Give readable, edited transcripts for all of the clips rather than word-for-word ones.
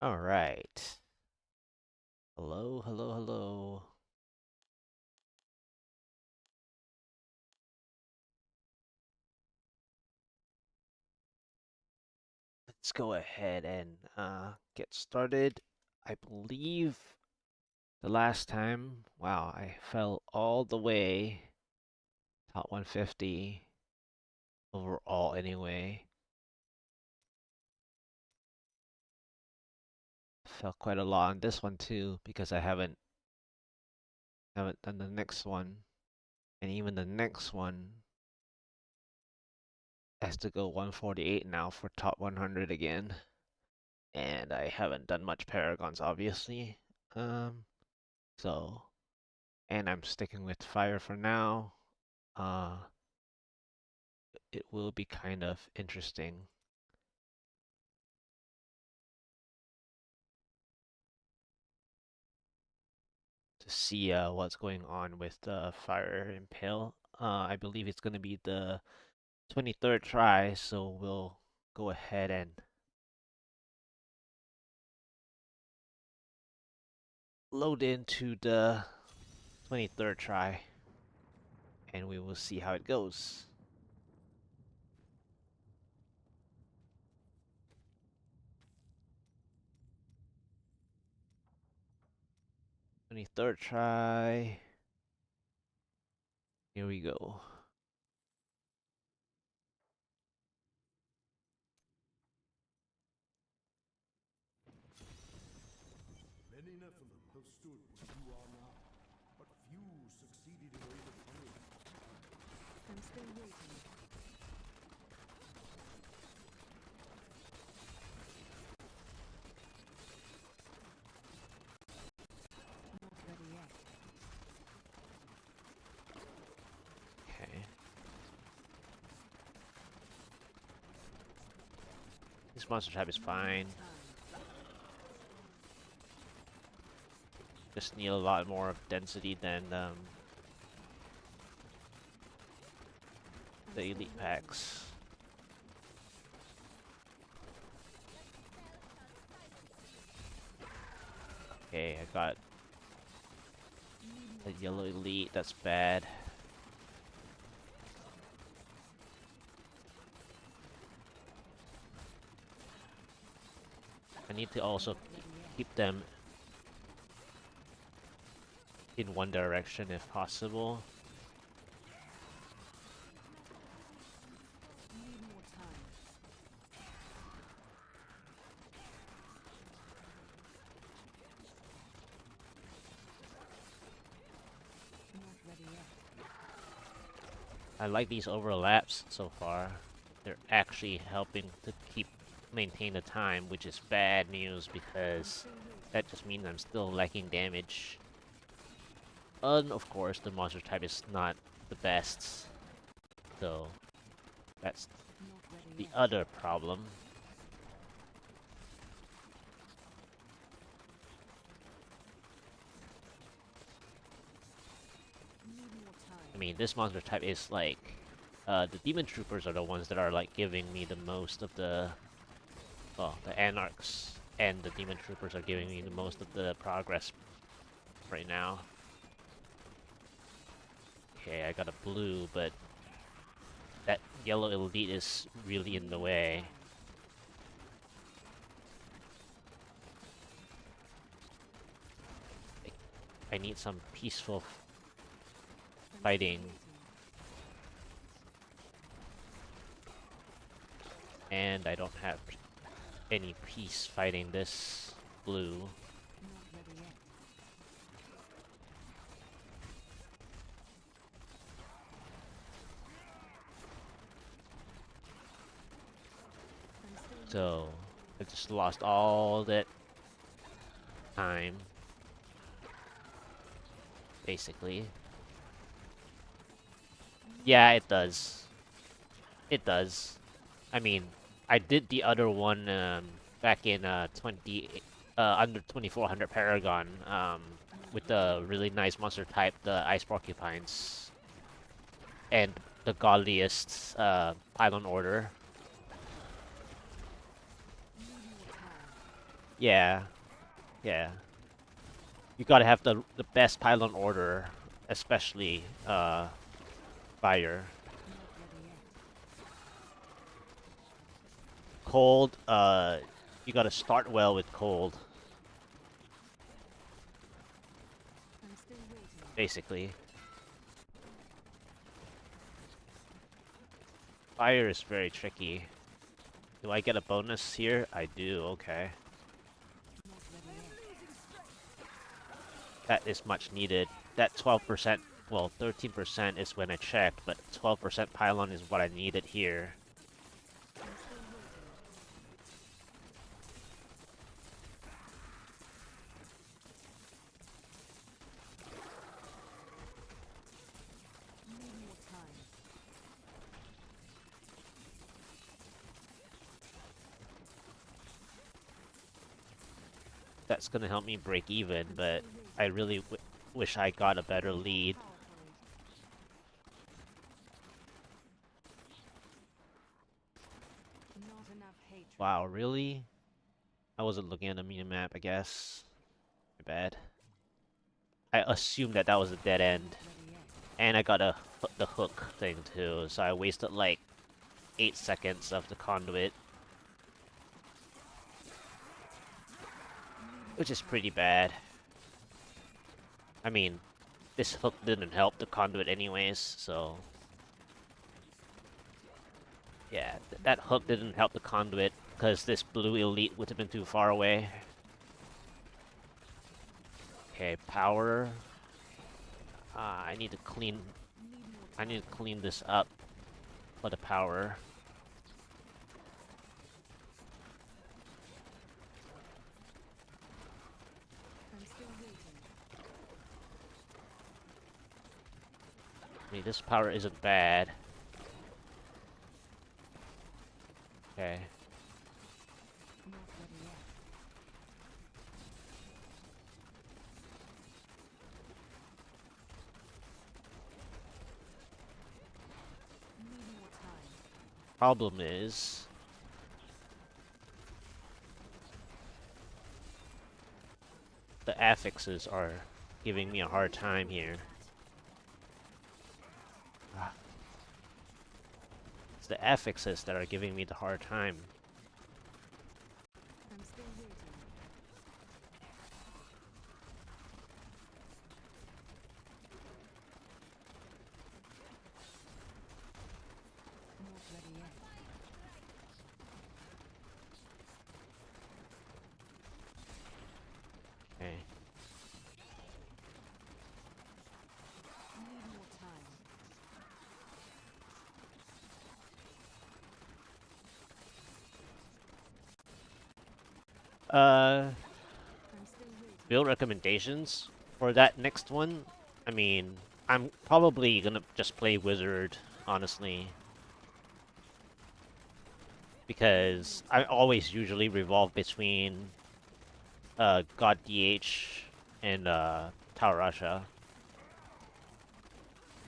All right. Hello, hello, hello. Let's go ahead and get started. I believe the last time, wow, I fell all the way top 150 overall anyway. Fell quite a lot on this one too because I haven't done the next one, and even the next one has to go 148 now for top 100 again. And I haven't done much Paragons, obviously. Um, so, and I'm sticking with fire for now. Uh, it will be kind of interesting to see what's going on with the fire impale. I believe it's going to be the 23rd try, so we'll go ahead and load into the 23rd try, and we will see how it goes. 23rd try. Here we go. Many Nephilim have stood where you are now, but few succeeded in overcoming. I'm still waiting. Not ready yet. Okay. This monster type is fine. Just need a lot more of density than the elite packs. Okay, I got the yellow elite. That's bad. I need to also keep them in one direction if possible. Need more time. Not ready yet. I like these overlaps so far. They're actually helping to maintain the time, which is bad news because that just means I'm still lacking damage. And of course, the monster type is not the best, so that's Not ready the yet. other problem. Need more time. I mean, this monster type is like, the demon troopers are the ones that are like giving me the most of the, well, the anarchs and the demon troopers are giving me the most of the progress right now. Okay, I got a blue, but that yellow elite is really in the way. I need some peaceful fighting, and I don't have any peace fighting this blue. Not ready yet. I'm still So I just lost all that time, basically. Yeah, it does. It does. I mean, I did the other one back in under 2400 Paragon with the really nice monster type, the Ice Porcupines, and the godliest Pylon Order. need more time. Yeah, yeah. You gotta have the best pylon order, especially fire. Not ready yet. Cold, you gotta start well with cold, I'm still waiting. basically. Fire is very tricky. Do I get a bonus here? I do, okay. Not ready yet. That is much needed. That 12%, well, 13% is when I checked, but 12% pylon is what I needed here. I'm still waiting. Need more time. That's gonna help me break even, I'm but still waiting. I really wish I got a better lead. Powerfully. Not enough hatred. Wow, really? I wasn't looking at the minimap, I guess. My bad. I assumed that that was a dead Not end. ready yet. And I got the hook thing too, so I wasted like 8 seconds of the conduit, which is pretty bad. I mean, this hook didn't help the conduit anyways, so... Yeah, that hook didn't help the conduit, because this blue elite would have been too far away. Okay, power. I need to clean... Need more I time. need to clean this up for the power. I'm still waiting. I mean, this power isn't bad. Okay. Not ready yet. Need more time. Problem is... the affixes are giving me a hard time here. Ah, it's the affixes that are giving me the hard time. I'm still waiting. Not ready yet. Okay. Need more time. Uh, I'm still waiting. build recommendations for that next one. I mean, I'm probably gonna just play wizard, honestly, because I always usually revolve between God DH and Tower Russia.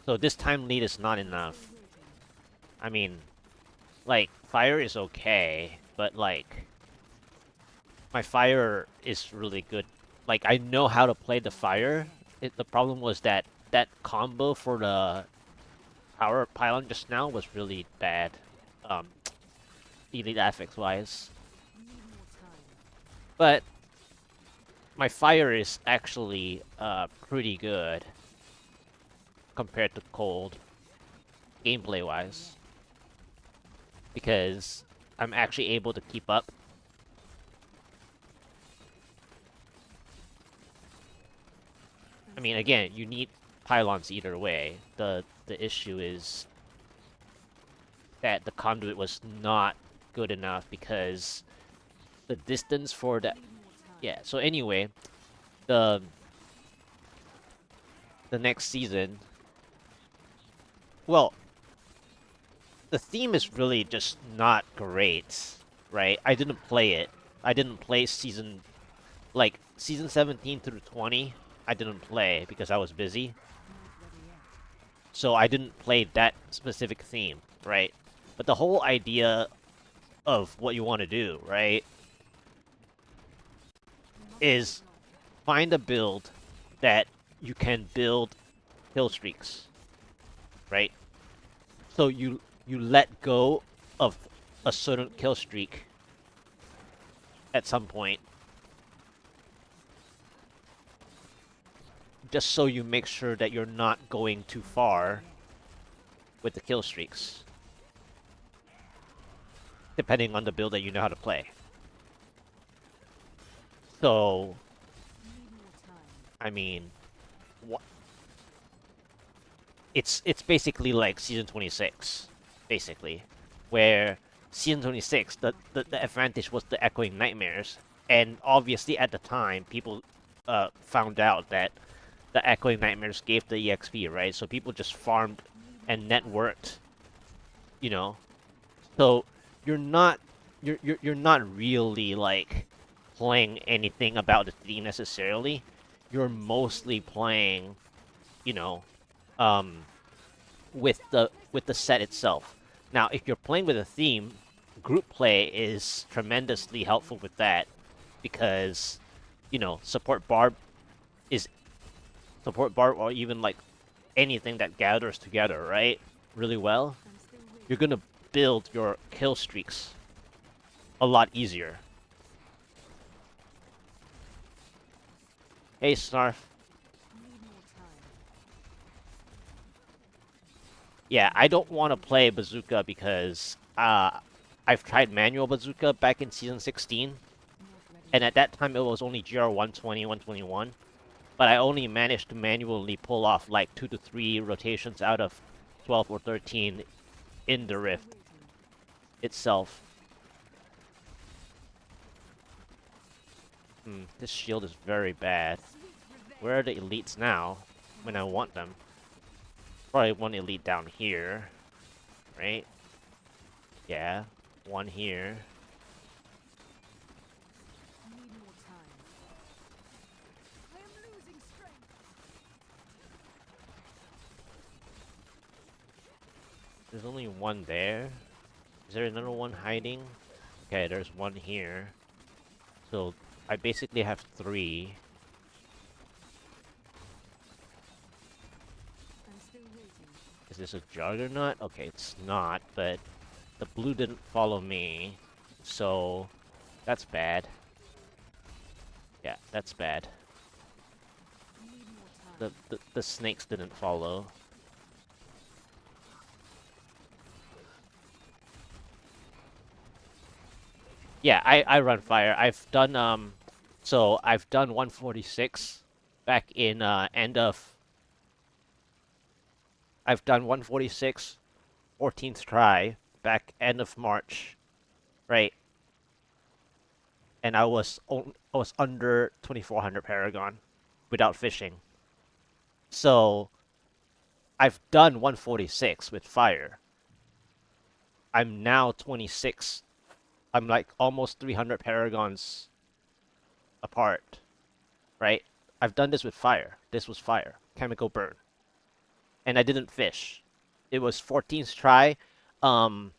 So this time lead is not I'm still enough. waiting. I mean, like fire is okay, but like my fire is really good. Like I know how to play the fire. The problem was that that combo for the power pylon just now was really bad. Um, elite affix wise, Need more time. but my fire is actually pretty good compared to cold gameplay Not ready wise yet. because I'm actually able to keep up. I I'm mean, still again, waiting. you need pylons either way. The issue is that the conduit was not good enough because the distance for that. Need more time. Yeah. So anyway, the the next season, well, the theme I'm is still really waiting. just not great, right? I didn't play it. I didn't play season like season 17 through 20. I didn't play because I was busy. Not ready yet. So I didn't play that specific theme, right? But the whole idea of what you want to do, right? is find a build that you can build kill streaks, right? So you let go of a certain kill streak at some point, just so you make sure that you're not going too far with the kill streaks, depending on the build that you know how to play. So, Need more time. I mean, it's basically like season 26, basically, where season 26 the advantage was the echoing nightmares, and obviously at the time people found out that the echoing nightmares gave the exp, right? So people just farmed and networked, you know. So you're not you're not really like playing anything about the theme necessarily. You're mostly playing, you know, um with the set itself. Now, if you're playing with a theme, group play is tremendously helpful with that because, you know, is support barb or even like anything that gathers together, right? Really well. I'm still You're waiting. gonna build your kill streaks a lot easier. Hey, Snarf. Need more time. Yeah, I don't want to play bazooka because I've tried manual bazooka back in season 16, Not ready and yet. at that time it was only GR 120, 121. But I only managed to manually pull off like 2 to 3 rotations out of 12 or 13 in the I'm still Rift waiting. itself. This shield is very bad. Sweet revenge. Where are the elites now when I want them? Probably one elite down here, right? Yeah, one here. Need more time. I am losing strength. There's only one there. Is there another one hiding? Okay, there's one here. So I basically have 3. I'm still waiting. Is this a juggernaut? Okay, it's not, but the blue didn't follow me, so that's bad. Yeah, that's bad. Need more time. The snakes didn't follow. Yeah, I run fire. So I've done 146 back in end of. I've done 146 14th try back end of March, right? And I was under 2400 Paragon without fishing. So I've done 146 with fire. I'm now 26. I'm like almost 300 Paragons apart, right? I've done this with fire. This was fire. Chemical burn. And I didn't fish. It was 14th try. Um,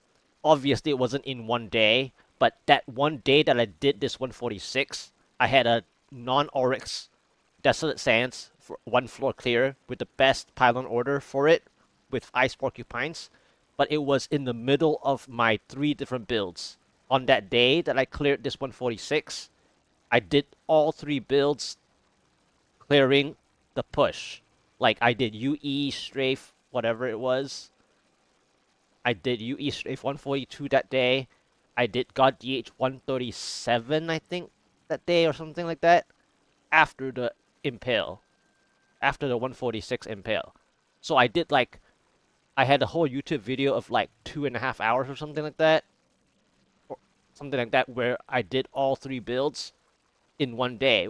Obviously it wasn't in one day, but that one day that I did this 146, I had a non-Oryx Desolate Sands for one floor clear with the best pylon order for it with Ice Porcupines, but it was in the middle of my 3 different builds. On that day that I cleared this 146, I did all 3 builds clearing the push. Like I did UE, Strafe, whatever it was. I did UE Strafe 142 that day. I did God DH 137, I think, that day or something like that. After the Impale. After the 146 Impale. So I did like, I had a whole YouTube video of like 2.5 hours or something like that. Or something like that where I did all 3 builds in one day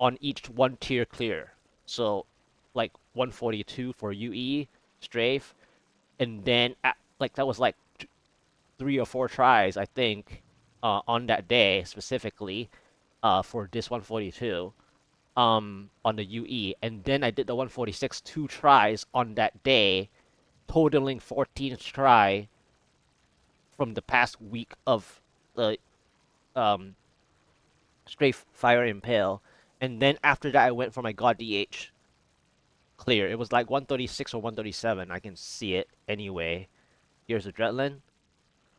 on each 1 tier clear. So like 142 for UE, Strafe, and then like that was like 3 or 4 tries, I think, on that day specifically, for this 142, on the UE, and then I did the 146 2 tries on that day, totaling 14 try from the past week of the um Strafe, Fire, Impale, and then after that I went for my God DH clear. It was like 136 or 137. I can see it anyway. Here's the Dreadland.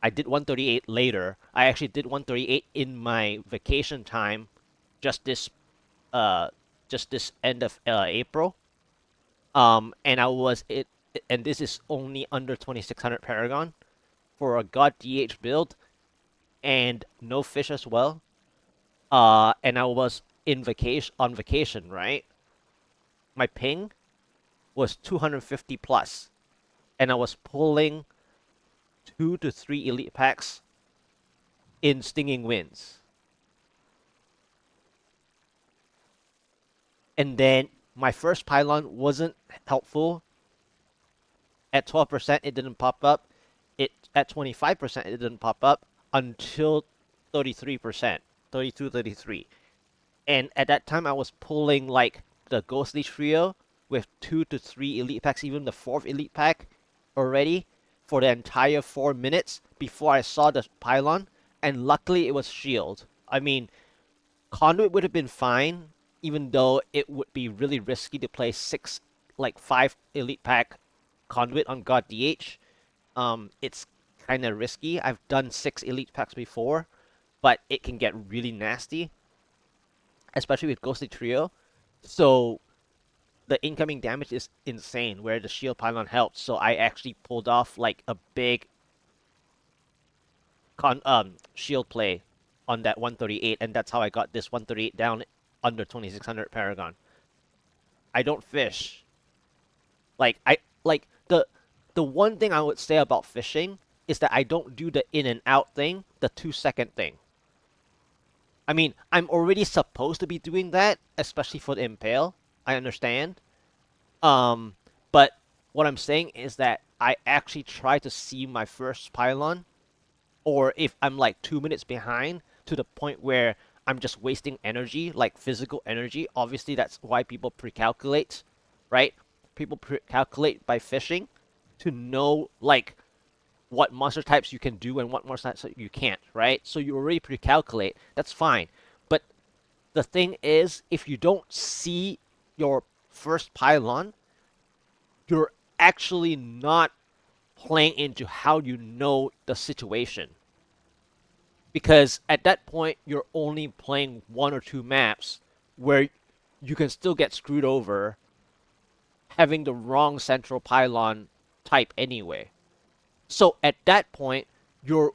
I did 138 later. I actually did 138 in my vacation time, just this uh just this end of April. And I was it, and this is only under 2600 Paragon for a God DH build, and no fish as well. And I was in vacation, right? My ping was 250 plus, and I was pulling 2 to 3 elite packs in stinging winds. And then my first pylon wasn't helpful. At 12%, it didn't pop up. It at 25%, it didn't pop up until 33%, 32, 33. And at that time, I was pulling like the Ghostly Trio with 2 to 3 elite packs, even the fourth elite pack already for the entire 4 minutes before I saw the pylon. And luckily, it was shield. I mean, Conduit would have been fine, even though it would be really risky to play like 5 elite pack Conduit on God DH. It's kind of risky. I've done 6 elite packs before, but it can get really nasty, especially with Ghostly Trio. So the incoming damage is insane, where the shield pylon helped. So I actually pulled off like a big shield play on that 138, and that's how I got this 138 down under 2600 Paragon. I don't fish. The one thing I would say about fishing is that I don't do the in and out thing, the 2 second thing. I mean, I'm already supposed to be doing that, especially for the Impale. I understand. Um, but what I'm saying is that I actually try to see my first pylon, or if I'm like 2 minutes behind, to the point where I'm just wasting energy, like physical energy. Obviously, that's why people pre-calculate, right? People pre-calculate by fishing to know like what monster types you can do and what monster types you can't, right? So you already pre-calculate. That's fine. But the thing is, if you don't see your first pylon, you're actually not playing into how you know the situation. Because at that point, you're only playing 1 or 2 maps where you can still get screwed over having the wrong central pylon type anyway. So at that point, you're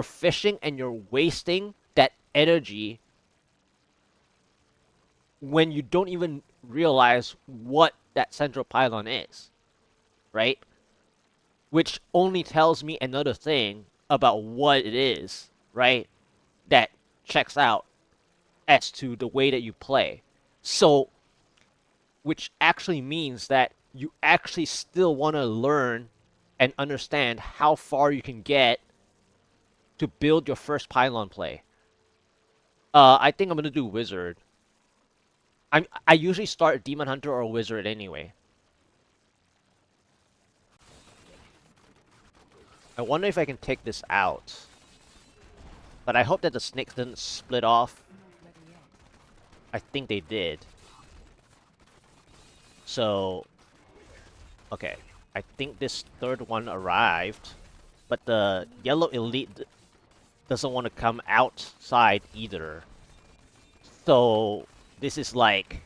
fishing and you're wasting that energy when you don't even realize what that central pylon is, right? Which only tells me another thing about what it is, right? That checks out as to the way that you play. So, which actually means that you actually still want to learn and understand how far you can get to build your first pylon play. I think I'm gonna do wizard. I usually start demon hunter or wizard anyway. I wonder if I can take this out, but I hope that the snakes didn't split off. Not ready yet. I think they did. So, okay. I think this third one arrived, but the yellow elite doesn't want to come outside either. So, this is like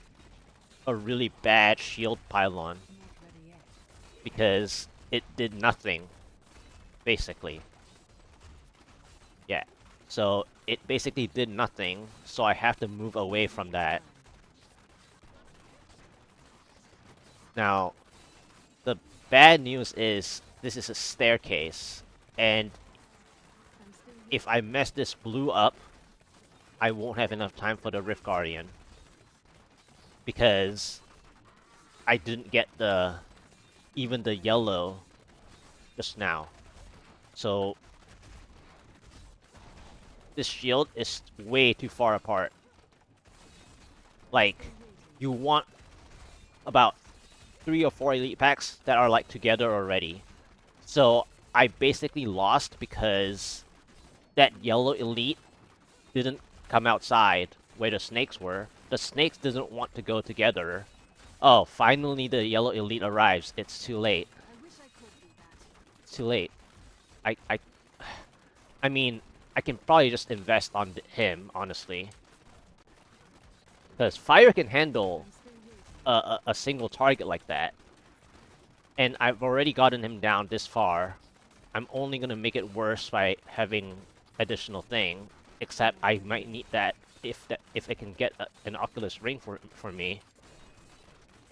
a really bad shield pylon Not ready yet. because it did nothing, basically. Yeah. So, it basically did nothing, so I have to move away from that. Now, the bad news is this is a staircase, and I'm still here. if I mess this blue up, I won't have enough time for the Rift Guardian. Because I didn't get even the yellow just now. So this shield is way too far apart. Like, you want about 3 or 4 elite packs that are like together already. So I basically lost because that yellow elite didn't come outside where the snakes were. The snakes didn't want to go together. Oh, finally the yellow elite arrives. It's too late. I wish I could do that. It's too late. I I mean, I can probably just invest on him, honestly. Because fire can handle I'm still waiting. a single target like that. And I've already gotten him down this far. I'm only gonna make it worse by having additional thing. Except I might need that if I can get an Oculus ring for me.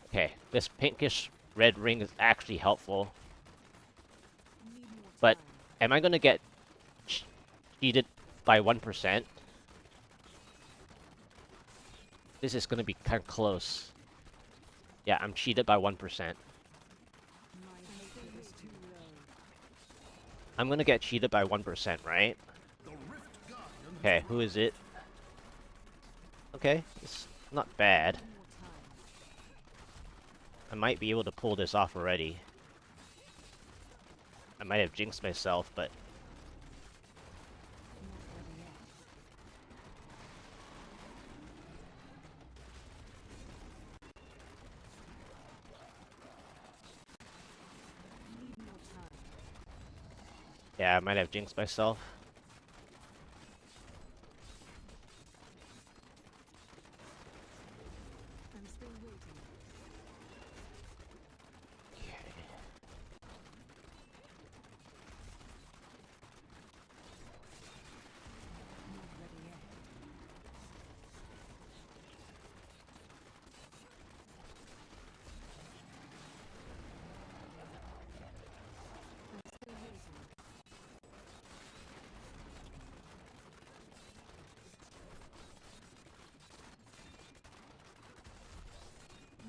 Okay, this pinkish red ring is actually helpful. Need more But time. am I gonna get cheated by 1%? This is gonna be kind of close. Yeah, I'm cheated by 1%. My hatred is too low. I'm gonna get cheated by 1%, right? Okay, who is it? Okay, it's not bad. Need more time. I might be able to pull this off already. I might have jinxed myself, but Not ready yet. Need more time. yeah, I might have jinxed myself. I'm still waiting. Not ready yet. I'm still waiting.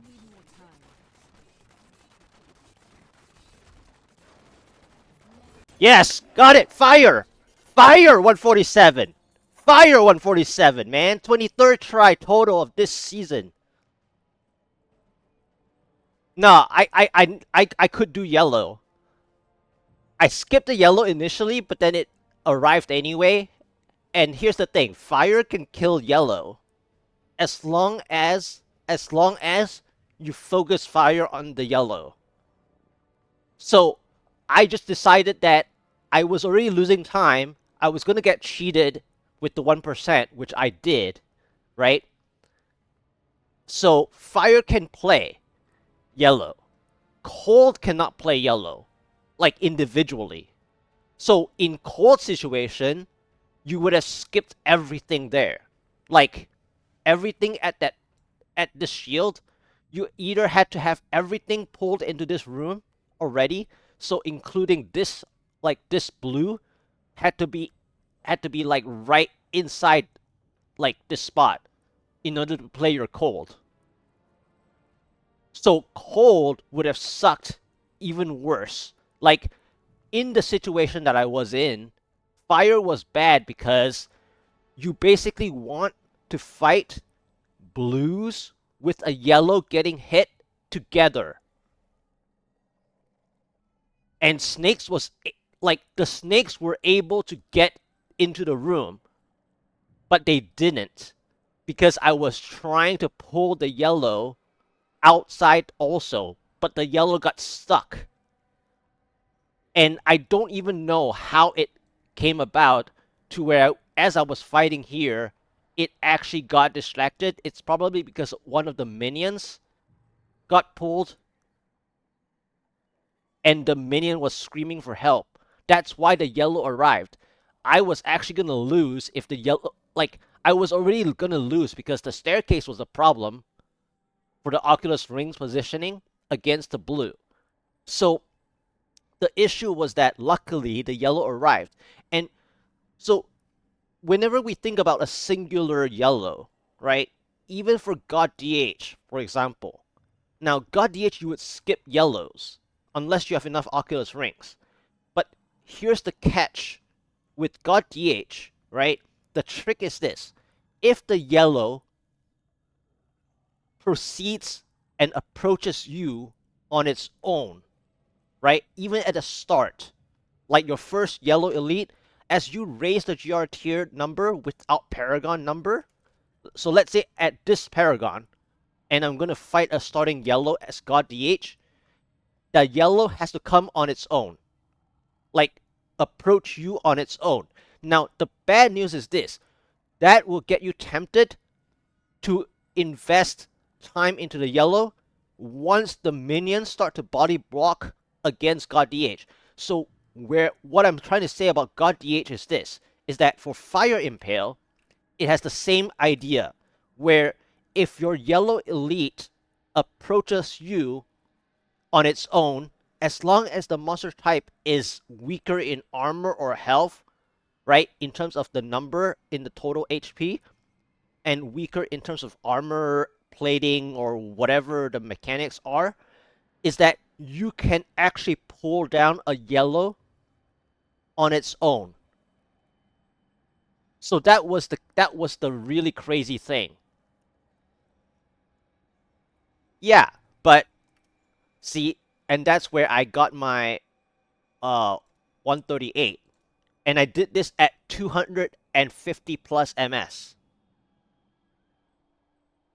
Need more time. Yes! Got it! Fire! Fire 147! Fire 147, man! 23rd try total of this season. No, I could do yellow. I skipped the yellow initially, but then it arrived anyway. And here's the thing, fire can kill yellow as long as you focus fire on the yellow. So I just decided that I was already losing time. I was gonna get cheated with the 1%, which I did, right? So fire can play yellow. Cold cannot play yellow, like individually. So in cold situation, you would have skipped everything there. Like everything at this shield, you either had to have everything pulled into this room already, so including this, like this blue had to be like right inside like this spot in order to play your cold. So cold would have sucked even worse. Like in the situation that I was in, fire was bad because you basically want to fight blues with a yellow getting hit together. And snakes was like the snakes were able to get into the room, but they didn't because I was trying to pull the yellow outside also, but the yellow got stuck. And I don't even know how it came about to where as I was fighting here, it actually got distracted. It's probably because one of the minions got pulled and the minion was screaming for help. That's why the yellow arrived. I was actually gonna lose if the yellow, like, I was already gonna lose because the staircase was a problem for the Oculus Ring's positioning against the blue. So the issue was that luckily the yellow arrived. And so whenever we think about a singular yellow, right? Even for God DH, for example. Now, God DH, you would skip yellows unless you have enough Oculus rings. But here's the catch with God DH, right? The trick is this. If the yellow proceeds and approaches you on its own, right? Even at the start, like your first yellow elite, as you raise the GR tier number without Paragon number, so let's say at this Paragon, and I'm gonna fight a starting yellow as God DH, the yellow has to come on its own. Like, approach you on its own. Now, the bad news is this. That will get you tempted to invest time into the yellow once the minions start to body block against God DH. So what I'm trying to say about God DH is this, is that for Fire Impale, it has the same idea, where if your yellow elite approaches you on its own, as long as the monster type is weaker in armor or health, right, in terms of the number in the total HP, and weaker in terms of armor plating or whatever the mechanics are, is that you can actually pull down a yellow on its own. So that was the really crazy thing. Yeah, but see, and that's where I got my 138, and I did this at 250 plus MS.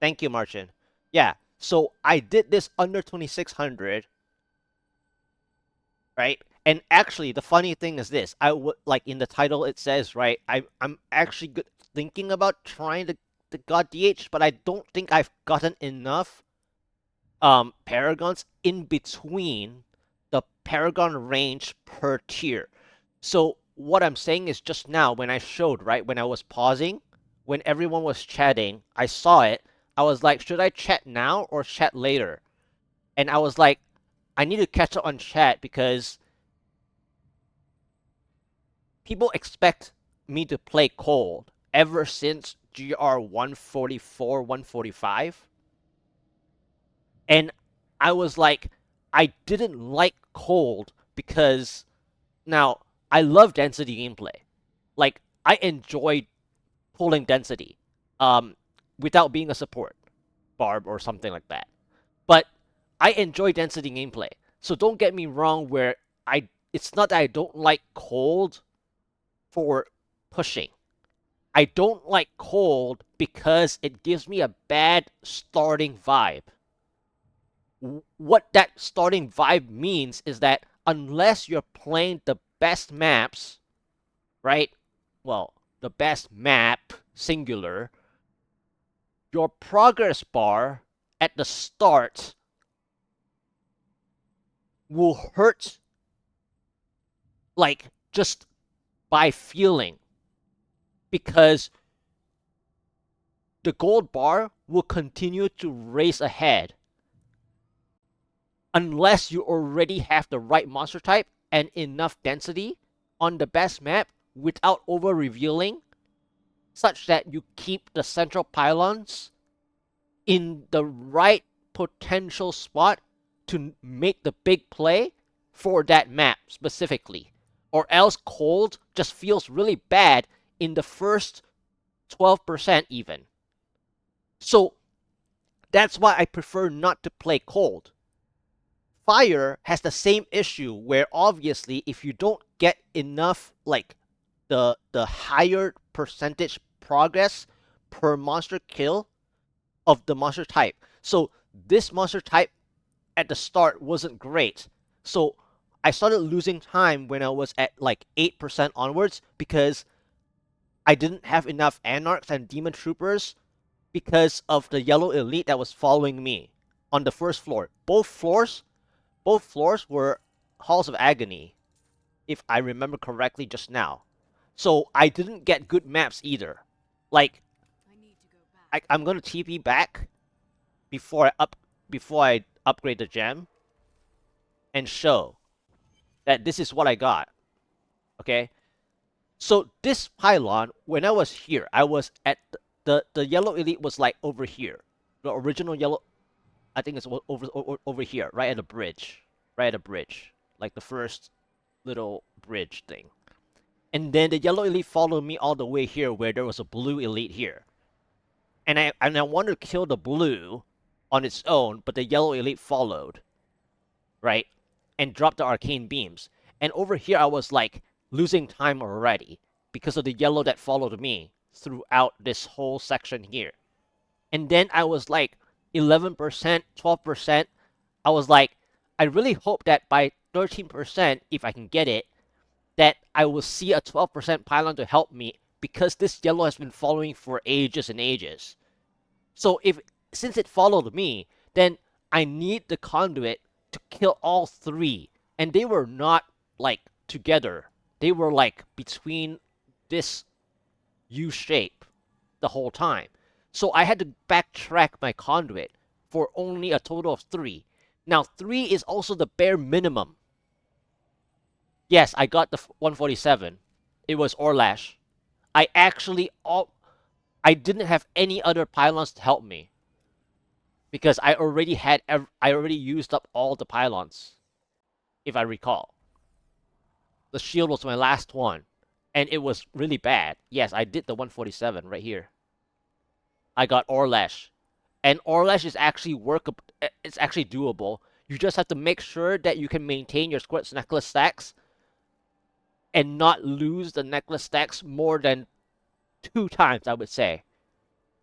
Thank you, Martin. Yeah, so I did this under 2600, right? And actually, the funny thing is this: I would like in the title it says, right? I'm actually thinking about trying to God DH, but I don't think I've gotten enough paragons in between the paragon range per tier. So what I'm saying is just now when I showed, right, when I was pausing, when everyone was chatting, I saw it. I was like, should I chat now or chat later? And I was like, I need to catch up on chat because people expect me to play cold ever since GR 144, 145. And I was like, I didn't like cold because now I love density gameplay. Like, I enjoy pulling density without being a support, Barb or something like that. But I enjoy density gameplay. So don't get me wrong where it's not that I don't like cold for pushing. I don't like cold because it gives me a bad starting vibe. What that starting vibe means is that unless you're playing the best maps, right? Well, the best map, singular, your progress bar at the start will hurt like just by feeling because the gold bar will continue to race ahead unless you already have the right monster type and enough density on the best map without over revealing, such that you keep the central pylons in the right potential spot to make the big play for that map specifically. Or else cold just feels really bad in the first 12% even. So that's why I prefer not to play cold. Fire has the same issue where obviously if you don't get enough like the higher percentage progress per monster kill of the monster type. So this monster type at the start wasn't great. So I started losing time when I was at like 8% onwards because I didn't have enough Anarchs and Demon Troopers because of the yellow elite that was following me on the first floor. Both floors were Halls of Agony, if I remember correctly just now. So I didn't get good maps either. Like, I need to go back. I'm gonna TP back before I upgrade the gem and show that this is what I got. Okay? So this pylon, when I was here, I was at the yellow elite was like over here. The original yellow, I think it's over here, right at the bridge. Right at the bridge. Like the first little bridge thing. And then the yellow elite followed me all the way here where there was a blue elite here. And I wanted to kill the blue on its own, but the yellow elite followed, right? And dropped the arcane beams. And over here I was like, losing time already because of the yellow that followed me throughout this whole section here. And then I was like 11%, 12%. I was like, I really hope that by 13%, if I can get it, that I will see a 12% pylon to help me because this yellow has been following for ages and ages. So if since it followed me, then I need the conduit to kill all three. And they were not like together. They were like between this U shape the whole time. So I had to backtrack my conduit for only a total of three. Now, three is also the bare minimum. Yes, I got the 147. It was Orlash. I actually I didn't have any other pylons to help me because I already used up all the pylons, if I recall. The shield was my last one, and it was really bad. Yes, I did the 147 right here. I got Orlash, and Orlash is actually workable. It's actually doable. You just have to make sure that you can maintain your squirts necklace stacks and not lose the necklace stacks more than 2 times. I would say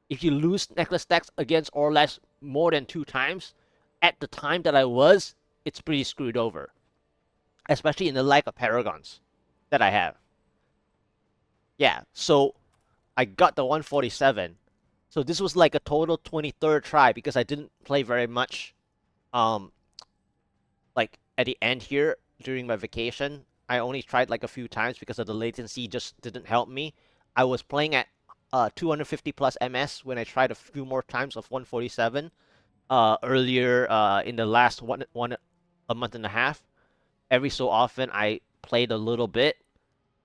if you lose necklace stacks against Orlash more than 2 times, at the time that I was, it's pretty screwed over, especially in the lack of paragons that I have. Yeah, so I got the 147. So this was like a total 23rd try because I didn't play very much um like at the end here during my vacation. I only tried like a few times because of the latency just didn't help me. I was playing at 250 plus MS when I tried a few more times of 147 earlier in the last one a month and a half. Every so often I played a little bit,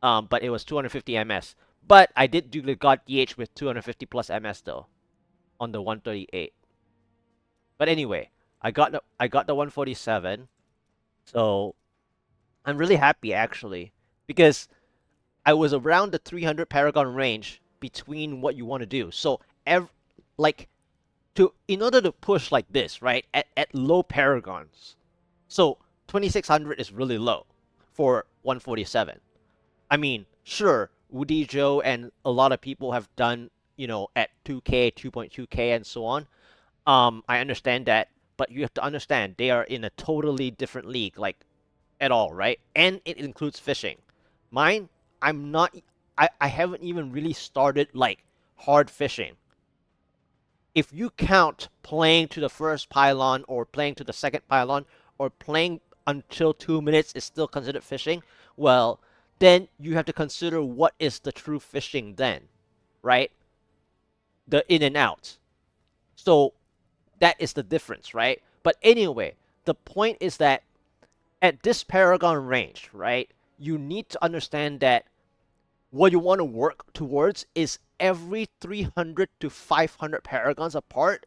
but it was 250 MS. But I did do the God DH with 250 plus MS though on the 138. But anyway, I got the 147. So I'm really happy actually because I was around the 300 Paragon range between what you want to do. So like to in order to push like this, right? At low Paragons. So 2600 is really low for 147. I mean, sure, Woody Joe and a lot of people have done, at 2K, 2.2K and so on. I understand that, but you have to understand they are in a totally different league, like at all, right? And it includes fishing. Mine, I'm not. I haven't even really started like hard fishing. If you count playing to the first pylon or playing to the second pylon or playing until 2 minutes is still considered fishing, well, then you have to consider what is the true fishing then, right? The in and out. So that is the difference, right? But anyway, the point is that at this Paragon range, right, you need to understand that what you want to work towards is every 300 to 500 Paragons apart,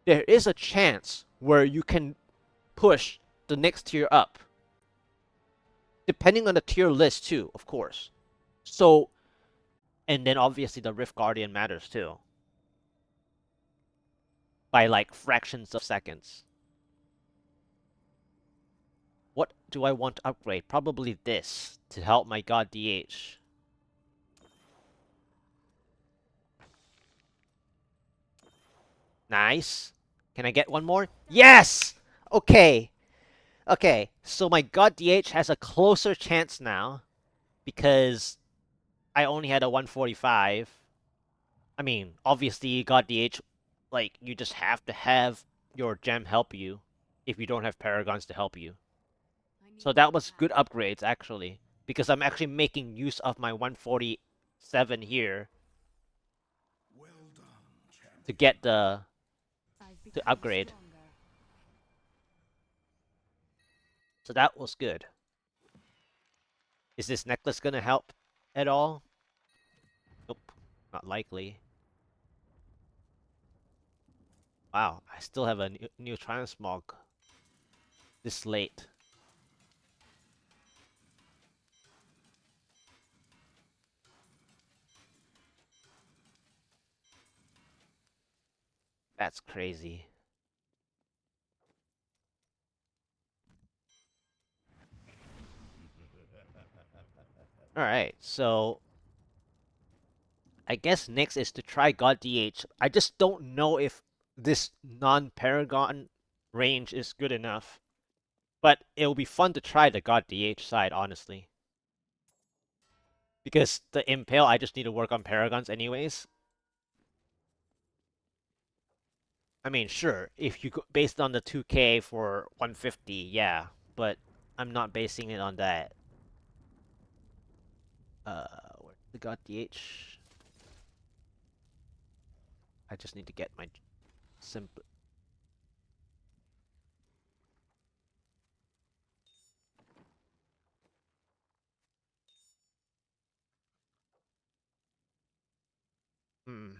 there is a chance where you can push the next tier up, depending on the tier list too, of course. So, and then obviously the Rift Guardian matters too, by like fractions of seconds. What do I want to upgrade? Probably this to help my God DH. Nice. Can I get one more? Yes! Okay. Okay. So my God DH has a closer chance now because I only had a 145. I mean, obviously, God DH, like, you just have to have your gem help you if you don't have paragons to help you. I So need that more was good time. upgrades, actually, because I'm actually making use of my 147 here Well done, to champion. get the I've to become upgrade. stronger. So that was good. Is this necklace gonna help at all? Nope, not likely. Wow, I still have a new transmog this late. That's crazy. Alright, so I guess next is to try God DH. I just don't know if this non-Paragon range is good enough. But it'll be fun to try the God DH side, honestly. Because the Impale, I just need to work on Paragons anyways. I mean, sure, if you go based on the 2K for 150, yeah. But I'm not basing it on that. Where's the God DH? I just need to get my simple. Hmm.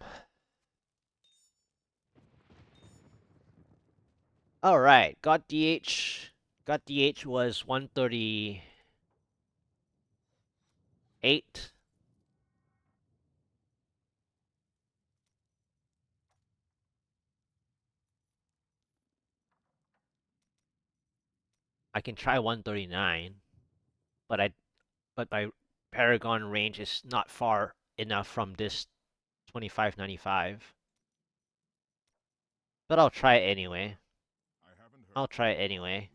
Alright, God DH. God DH was 138. I can try 139, but my Paragon range is not far enough from this 2595. But I'll try it anyway. I'll try it anyway.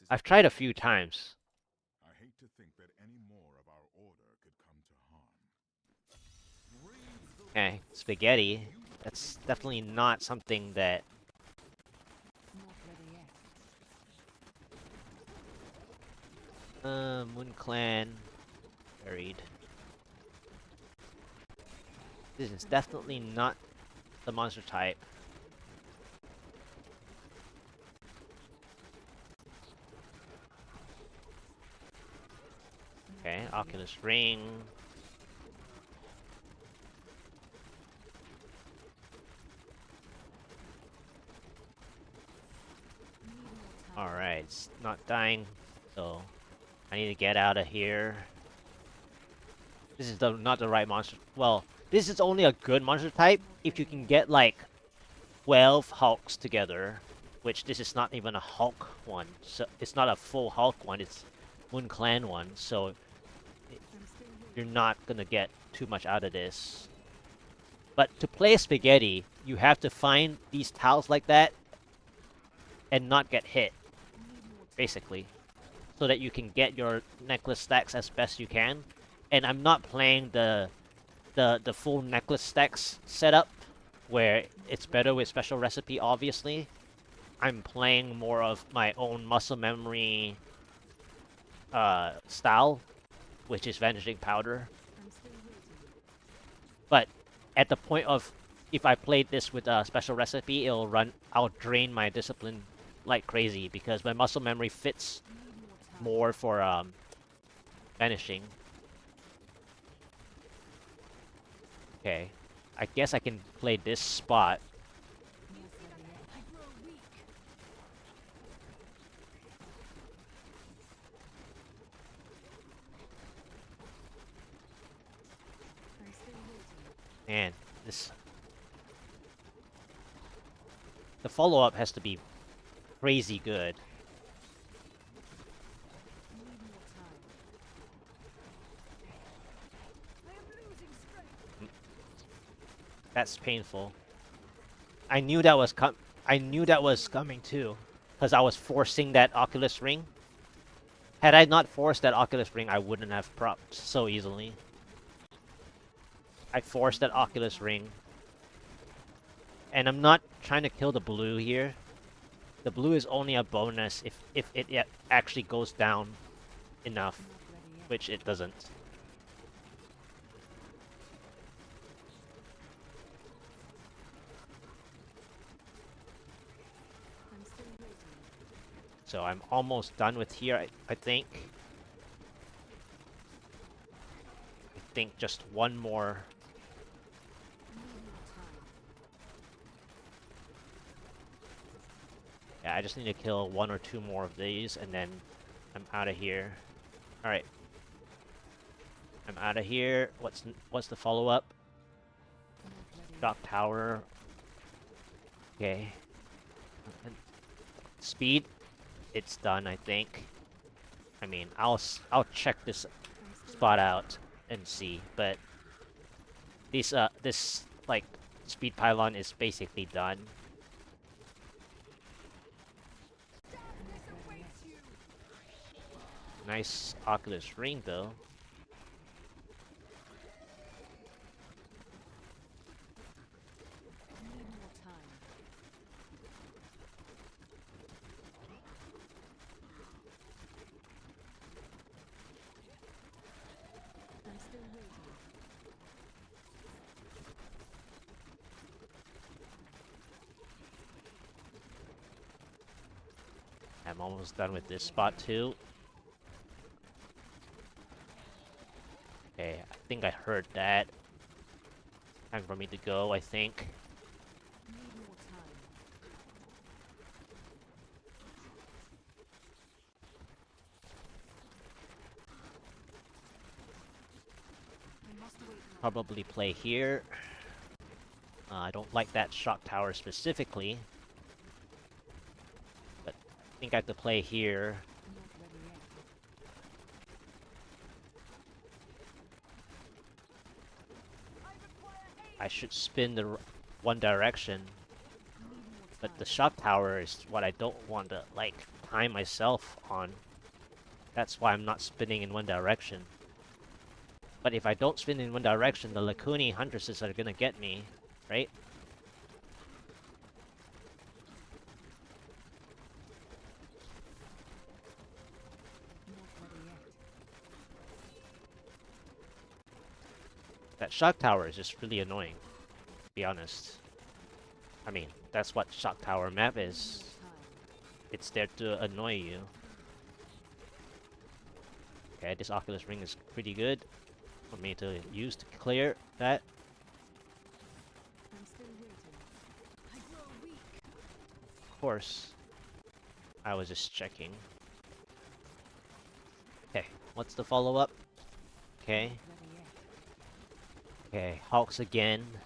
I've tried a few times. I hate to think that any more of our order could come to harm. Okay, spaghetti. That's definitely not something that... Not ready yet. Moon Clan... Buried. This is definitely not the monster type. Okay, Oculus Ring. Alright, it's not dying, so I need to get out of here. This is not the right monster. Well, this is only a good monster type if you can get like 12 Hulks together, which this is not even a Hulk one. So it's not a full Hulk one, it's Moon Clan one, so you're not gonna get too much out of this. But to play spaghetti, you have to find these tiles like that and not get hit, basically, so that you can get your necklace stacks as best you can. And I'm not playing the full necklace stacks setup, where it's better with special recipe, obviously. I'm playing more of my own muscle memory style, which is Vanishing Powder. But at the point of, if I played this with a special recipe, I'll drain my discipline like crazy, because my muscle memory fits more for vanishing. Okay, I guess I can play this spot. Man, the follow-up has to be crazy good. That's painful. I knew that was coming too, because I was forcing that Oculus Ring. Had I not forced that Oculus Ring, I wouldn't have propped so easily. I forced that Oculus Ring. And I'm not trying to kill the blue here. The blue is only a bonus if it actually goes down enough, which it doesn't. So I'm almost done with here, I think. I think just one more. Yeah, I just need to kill one or two more of these, and then I'm out of here. Alright. I'm out of here. What's the follow-up? Dock Tower. Okay. Speed. It's done, I think. I mean, I'll check this spot out and see, but this like speed pylon is basically done. Darkness awaits you. Nice Oculus Ring though. Need more time. I'm still waiting. I'm almost done with this spot too. Okay, I think I heard that. Time for me to go, I think. Need more time. I must wait now. Probably play here. I don't like that shock tower specifically, but I think I have to play here. Not ready yet. I should spin the one direction, Need more but time. the shock tower is what I don't want to like time myself on. That's why I'm not spinning in one direction. But if I don't spin in one direction, the Lacuni Huntresses are gonna get me, right? Not ready yet. That shock tower is just really annoying, to be honest. I mean, that's what shock tower map is. More time. It's there to annoy you. Okay, this Oculus Ring is pretty good for me to use to clear that. I'm still waiting. I grow weak. Of course. I was just checking. Okay, what's the follow-up? Okay, Ready yet. okay, Hawks again.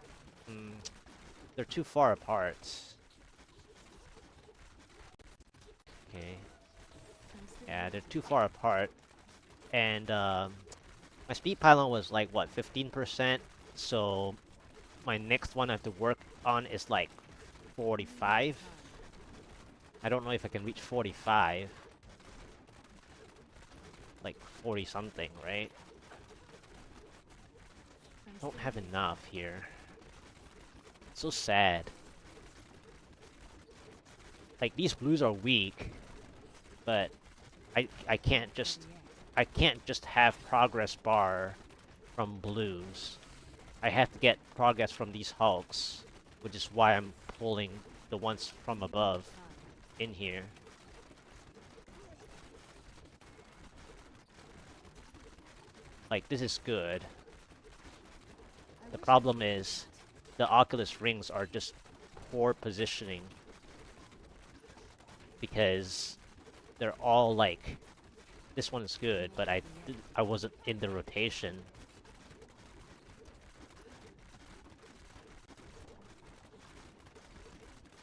They're too far apart. Okay, I'm still yeah, they're waiting. too far apart. And my speed pylon was like what, 15%? So my next one I have to work on is like 45. Time. I don't know if I can reach 45. Like 40 something, right? I'm Don't still have waiting. enough here. So sad. Like these blues are weak, but I can't just Ready yet. I can't just have progress bar from blues. I have to get progress from these hulks, which is why I'm pulling the ones from Need more above time. in here. Like this is good. I The wish I problem could do is that. the Oculus rings are just poor positioning because they're all like this one is good, but I wasn't in the rotation.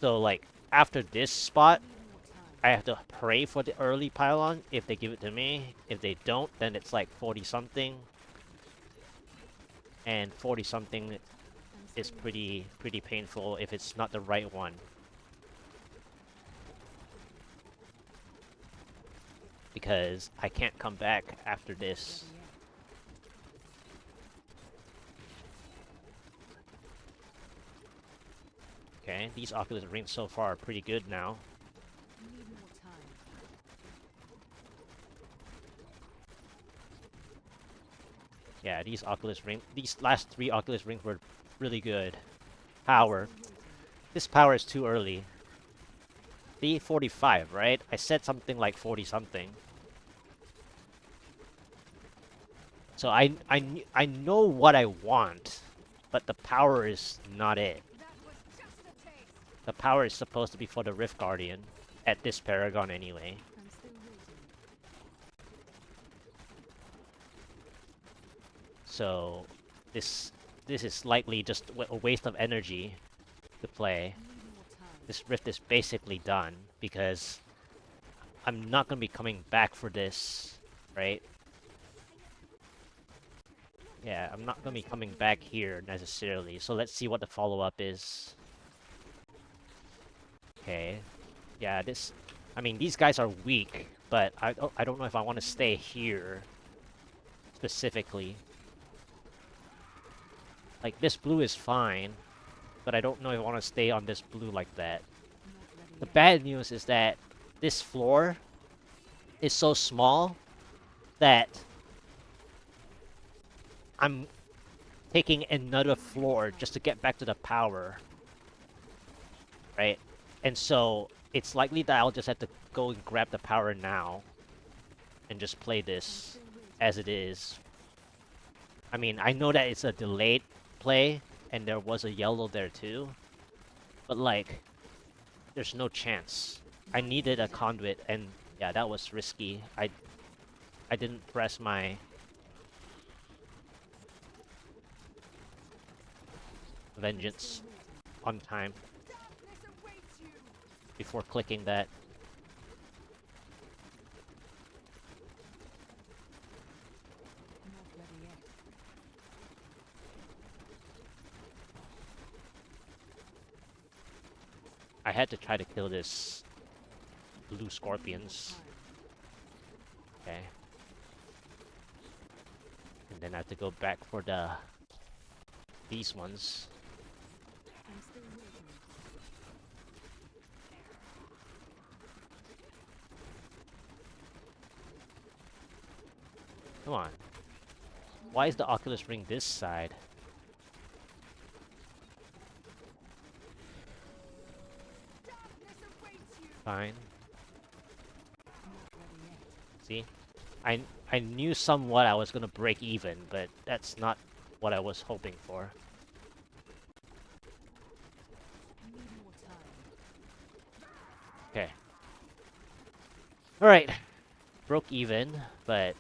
So like after this spot, Need more time. I have to pray for the early pylon if they give it to me. If they don't, then it's like 40 something. And 40 something I'm is still pretty painful if it's not the right one. Because I can't come back after this. ready yet. Okay, these Oculus rings so far are pretty good now. Need more time. Yeah, these last three Oculus rings were really good. Power. Still waiting. This power is too early. The 45, right? I said something like 40 something. So I know what I want, but the power is not it. That was just a taste. The power is supposed to be for the Rift Guardian at this Paragon anyway. I'm still waiting. So this is likely just a waste of energy to play. Need more time. This Rift is basically done because I'm not gonna be coming back for this right? Yeah, I'm not gonna be coming back here necessarily. So let's see what the follow-up is. Okay. Yeah, this... I mean, these guys are weak, but I don't know if I want to stay here specifically. Like, this blue is fine, but I don't know if I want to stay on this blue like that. The bad news is that this floor is so small that I'm taking another floor just to get back to the power, right? And so it's likely that I'll just have to go and grab the power now and just play this as it is. I mean, I know that it's a delayed play and there was a yellow there too, but like, there's no chance. I needed a conduit, and yeah, that was risky. I didn't press my vengeance on time before clicking that. I had to try to kill this blue scorpions. Okay. And then I have to go back for these ones. Come on. Why is the Oculus Ring this side? Fine. See? I knew somewhat I was gonna break even, but that's not what I was hoping for. Okay. Alright. Broke even, but...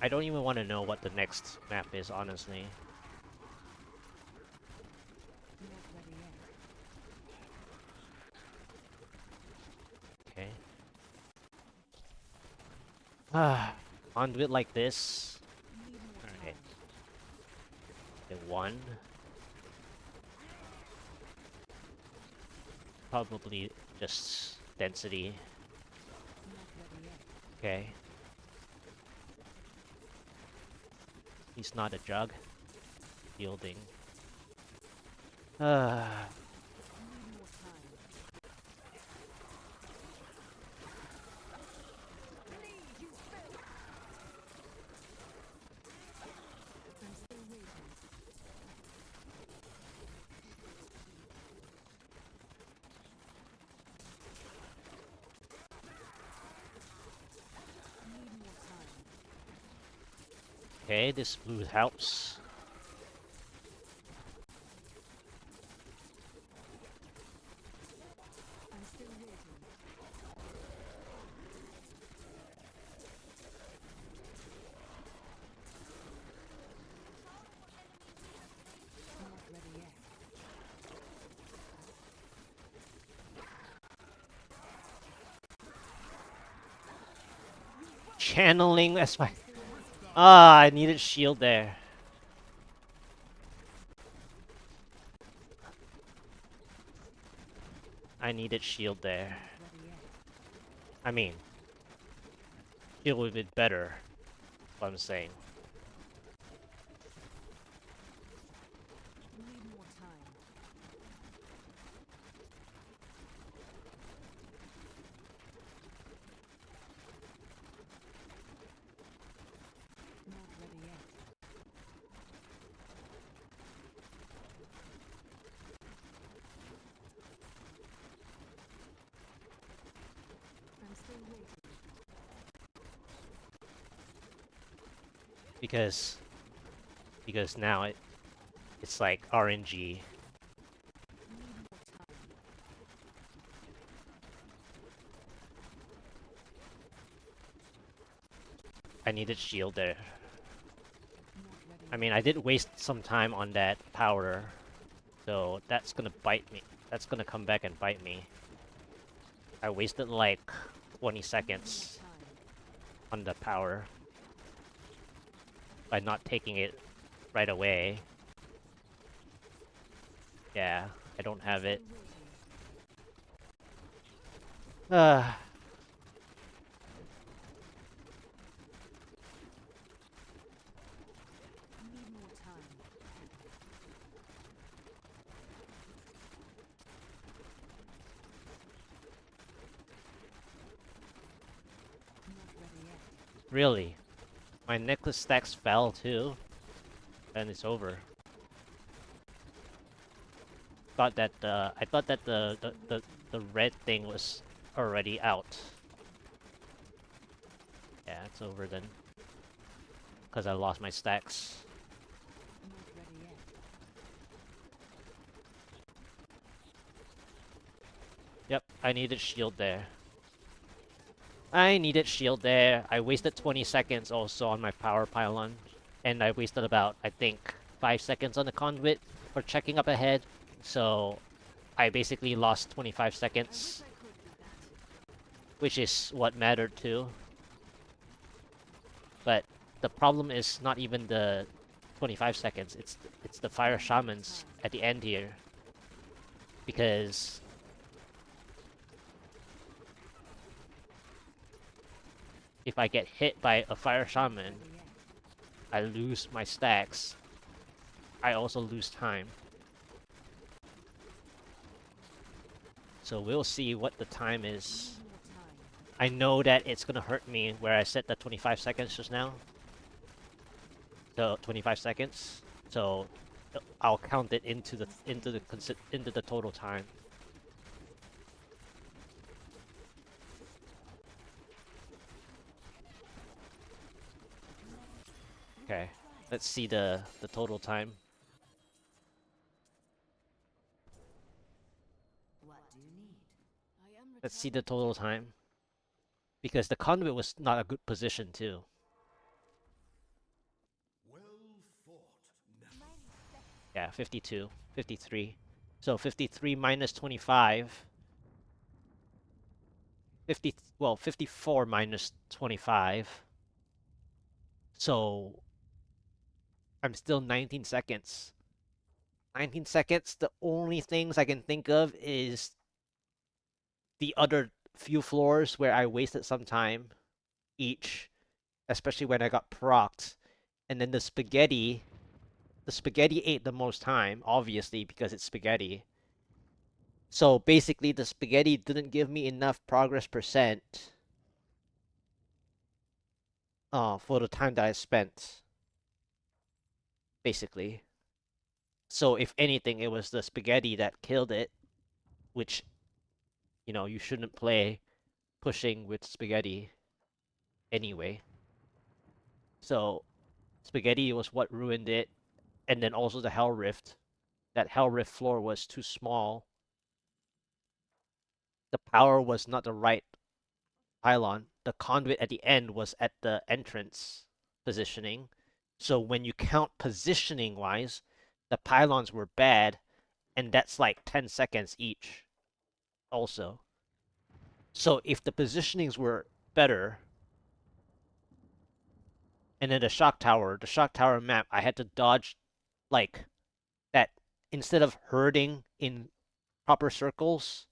I don't even want to know what the next map is, honestly. Okay. Onto it like this. Alright. Okay, one. Probably just density. Okay. He's not a jug. Yielding. Okay, this blue helps. Channeling, that's my... Ah, I needed shield there. I needed shield there. I mean, shield would have been better, what I'm saying. Because because now it's like RNG. Need more time. I needed shield there. Not ready I yet. mean, I did waste some time on that power, so that's gonna bite me. That's gonna come back and bite me. I wasted like 20 Need seconds more time. on the power by not taking it right away. Yeah, I don't have it. Still waiting. Uh, Need more time. Not ready yet. really? My necklace stacks fell too, and it's over. I thought that the red thing was already out. Yeah, it's over then. Because I lost my stacks. Not ready yet. Yep, I needed shield there. I needed shield there. I wasted 20 seconds also on my power pylon. And I wasted about, I think, 5 seconds on the conduit for checking up ahead. So I basically lost 25 I wish seconds, I could do that. which is what mattered too. But the problem is not even the 25 seconds. It's the fire shamans at the end here. Because if I get hit by a fire shaman, Ready yet. I lose my stacks. I also lose time. So we'll see what the time is. Need more time. I know that it's gonna hurt me where I set the 25 seconds just now. The 25 seconds. So I'll count it into the total time. Okay. Let's see the total time. What do you need? I am Let's see the total time. Because the conduit was not a good position too. Well fought, Nephilim. Yeah, 52, 53. So 53 minus 25. 50, well, 54 minus 25. So I'm still 19 seconds. 19 seconds. The only things I can think of is the other few floors where I wasted some time each, especially when I got procced. And then the spaghetti. The spaghetti ate the most time, obviously, because it's spaghetti. So basically, the spaghetti didn't give me enough progress percent for the time that I spent, basically. So if anything, it was the spaghetti that killed it, which, you shouldn't play pushing with spaghetti anyway. So spaghetti was what ruined it, and then also the Hell Rift. That Hell Rift floor was too small. The power was not the right pylon. The conduit at the end was at the entrance positioning. So when you count positioning wise, the pylons were bad, and that's like 10 seconds each also. So if the positionings were better, and then the shock tower map, I had to dodge like that instead of herding in proper circles,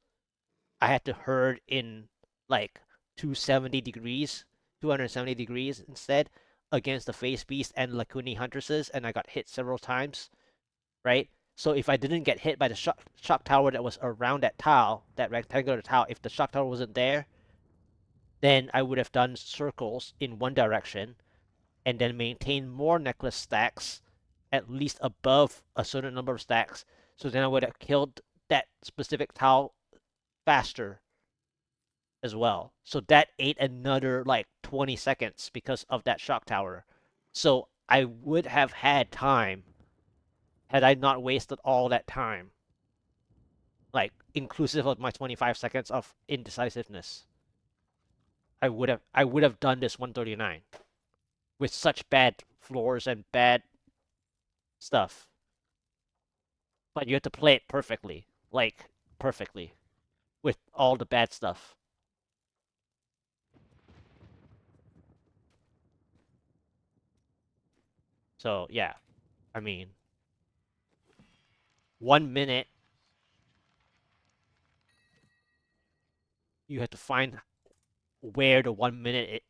I had to herd in like 270 degrees, 270 degrees instead against the Face Beast and Lacuni Huntresses, and I got hit several times, right? So if I didn't get hit by the shock tower that was around that tile, that rectangular tile, if the shock tower wasn't there, then I would have done circles in one direction and then maintain more necklace stacks at least above a certain number of stacks. So then I would have killed that specific tile faster as well. So that ate another like 20 seconds because of that shock tower. So I would have had time had I not wasted all that time. Like, inclusive of my 25 seconds of indecisiveness. I would have done this 139 with such bad floors and bad stuff. But you have to play it perfectly. Like, perfectly. With all the bad stuff. So, yeah. I mean, 1 minute, you have to find where the 1 minute it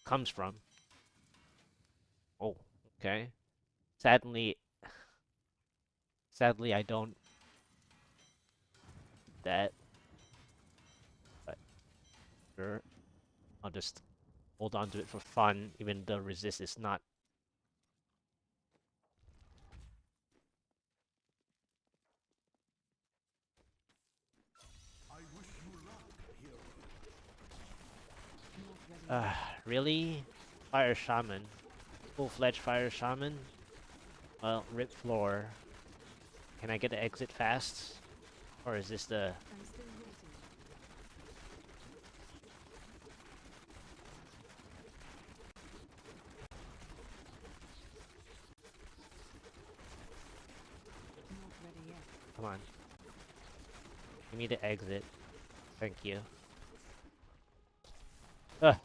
comes from. Oh, okay. Sadly, sadly, I don't that, but sure. I'll just hold on to it for fun, even though resist is not. I wish you luck, hero. Not ready yet. Really? Fire Shaman. Full-fledged Fire Shaman? Well, rip floor. Can I get the exit fast? Or is this the... I'm still waiting. Not ready yet. Come on. Give me the exit. Thank you. Ugh.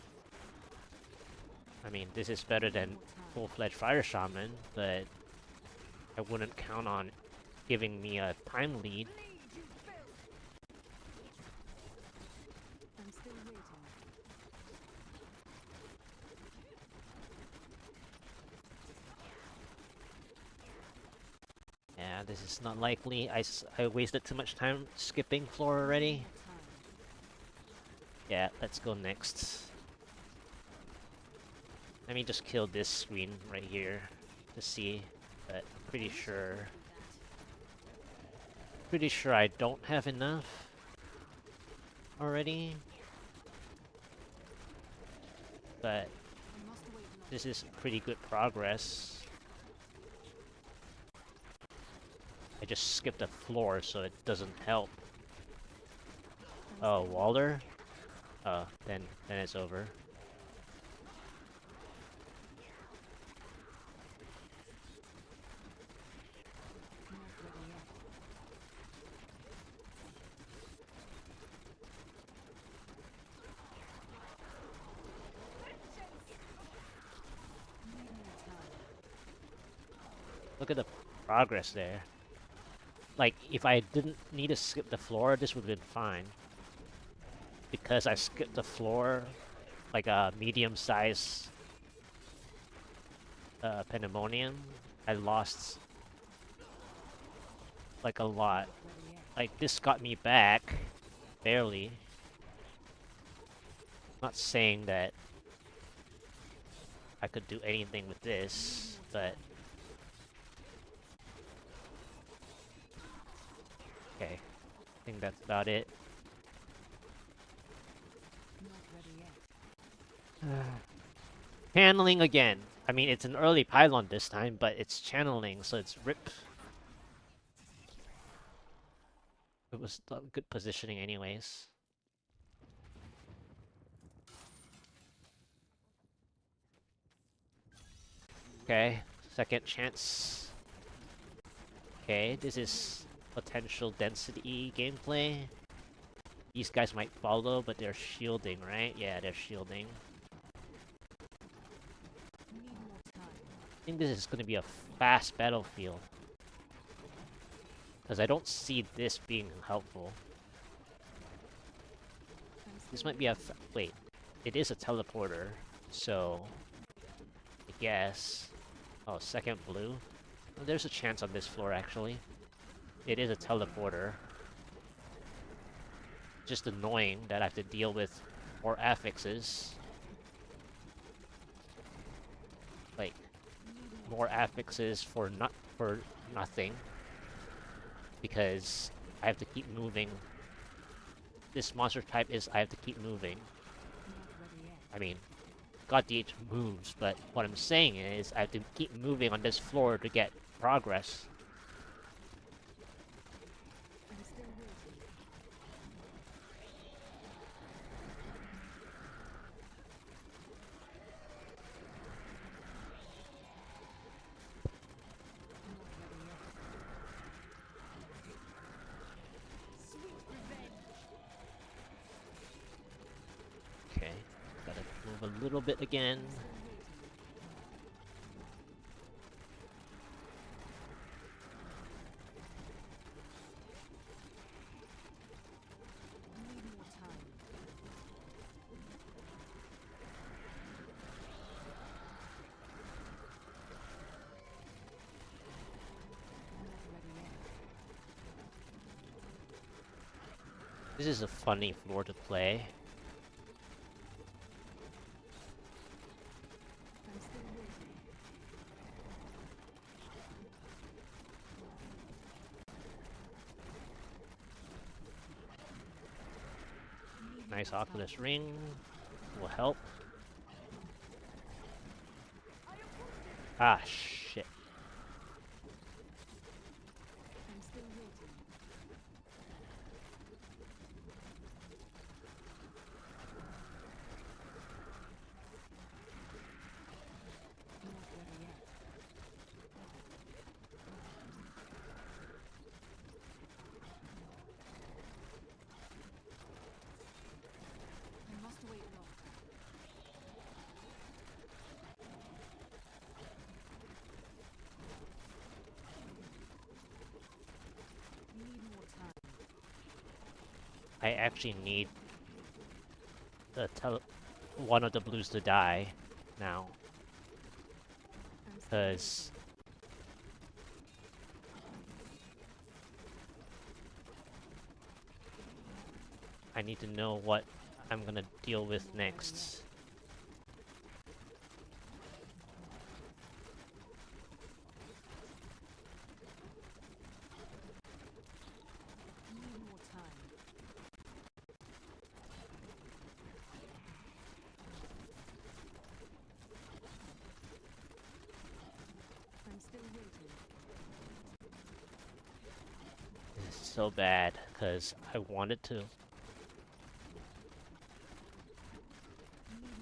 I mean, this is better than full-fledged Fire Shaman, but I wouldn't count on giving me a time lead. Bleed, you filth! I'm still waiting. Yeah, this is not likely. I wasted too much time skipping floor already. Time. Yeah, let's go next. Let me just kill this screen right here to see, but I'm pretty sure I don't have enough already. But I must wait another this is pretty good progress. I just skipped a floor, so it doesn't help. Oh, Walder? Oh, then it's over. Not ready yet. Need more time. Look at the progress there. Like, if I didn't need to skip the floor, this would have been fine. Because I skipped the floor, like a medium-sized pandemonium, I lost like a lot. Ready yet. Like, this got me back, barely. Not saying that I could do anything with this, but... Okay, I think that's about it. Not ready yet. Channeling again. I mean, it's an early pylon this time, but it's channeling, so it's rip. It was good positioning anyways. Okay, second chance. Okay, this is potential density gameplay. These guys might follow, but they're shielding, right? Yeah, they're shielding. Need more time. I think this is going to be a fast battlefield. Because I don't see this being helpful. This might be a... Wait. It is a teleporter. So... I guess... Oh, second blue? Well, there's a chance on this floor, actually. It is a teleporter. Just annoying that I have to deal with more affixes. Like, more affixes for nothing. Because I have to keep moving. This monster type is I have to keep moving. Not ready yet. I mean, got the H moves, but what I'm saying is I have to keep moving on this floor to get progress. I'm still waiting. Not ready yet. Sweet revenge. Okay, gotta move a little bit again. I'm still waiting. Need more time. Not ready yet. This is a funny floor to play. I'm still waiting. Need Nice more Oculus time. Ring will help. Ah, shit. I'm still waiting. Not ready yet. I must wait longer. Need more time. I actually need one of the blues to die now, I'm still because waiting. I need to know what I'm gonna deal with Not ready next. Need more time. I'm still waiting. This is so bad, because I wanted to. Need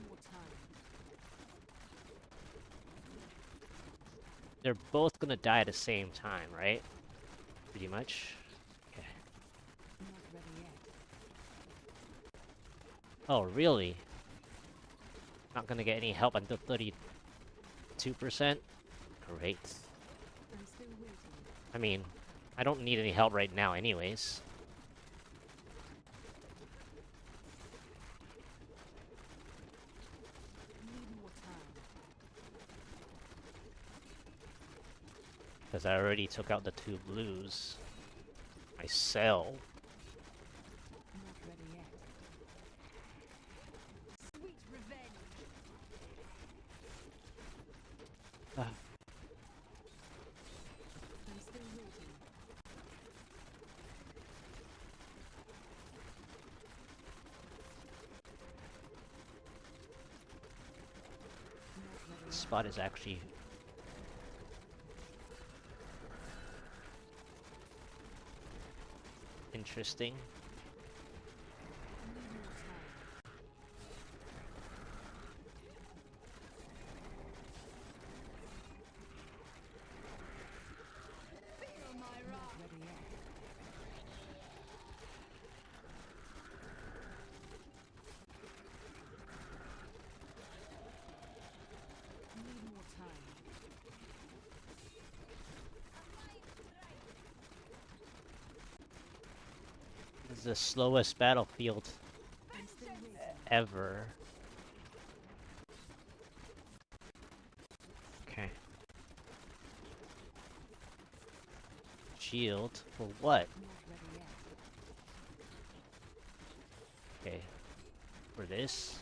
more time. They're both gonna die at the same time, right? Pretty much. Okay. Not ready yet. Oh, really? Not gonna get any help until 32%? Great. I'm still waiting. I mean, I don't need any help right now anyways. Need more time. Because I already took out the 2 blues. Myself. Not ready yet. Sweet revenge. Ah. I'm still waiting. Not ready This yet. spot is actually interesting. Need more time. Feel my Ah. wrath. Not ready yet. Need more time. This is the slowest battlefield I'm still waiting. ever. Okay. Shield for what? Not ready yet. Okay. For this?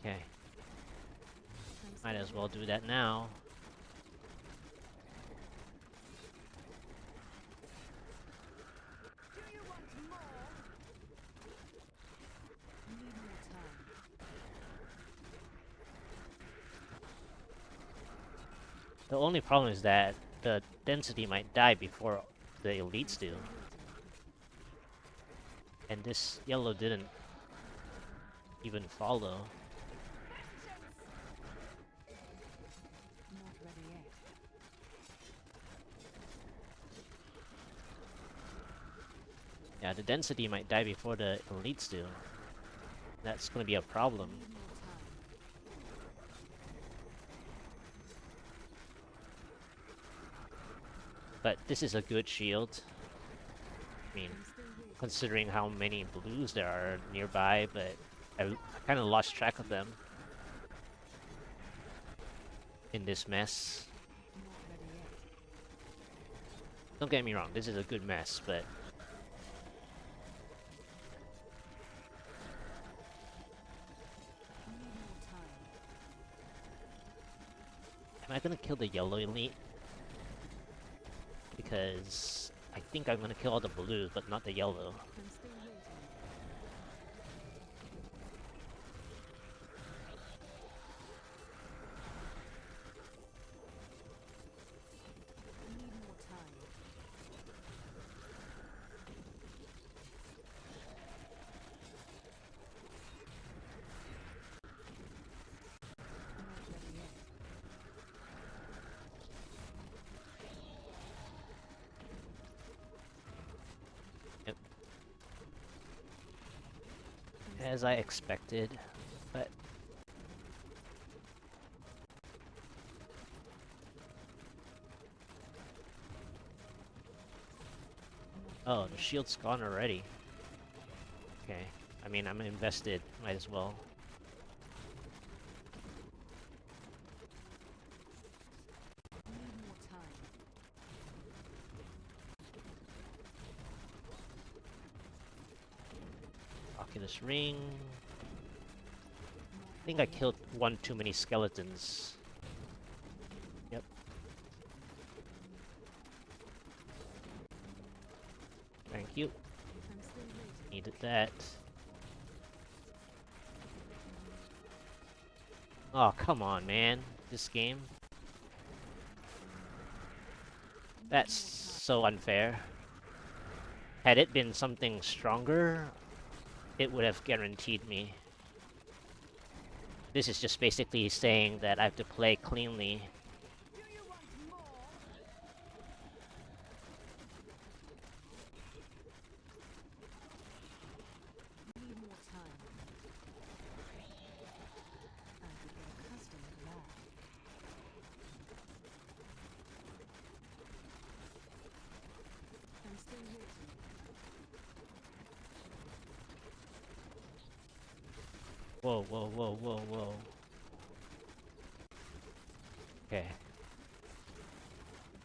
Okay. I'm Might still as well waiting. do that now. Do you want more? Need more The only problem is that the density might die before the elites do. And this yellow didn't even follow. Not ready yet. Yeah, the density might die before the elites do. That's gonna be a problem. Need more time. But this is a good shield. I mean, I'm still waiting. considering how many blues there are nearby, but I kind of lost track of them in this mess. Not ready yet. Don't get me wrong, this is a good mess, but Need more time. am I gonna kill the yellow elite? Because I think I'm gonna kill all the blues, but not the yellow. I'm still waiting. Need more time. Not ready yet. Yep. I'm As still I waiting. expected, but Not oh, ready the yet. shield's gone already. Okay, I mean I'm invested, might as well. Need more time. Oculus ring. Not I think I ready yet. killed one too many skeletons. Yep. Thank you. I'm still waiting. Needed that. Oh, come on, man. This game. Need That's more time. so unfair. Had it been something stronger, it would have guaranteed me. This is just basically saying that I have to play cleanly. Do you want more? Need more time. I could get accustomed to that. I'm still waiting. Whoa, whoa, whoa, whoa, whoa. Okay,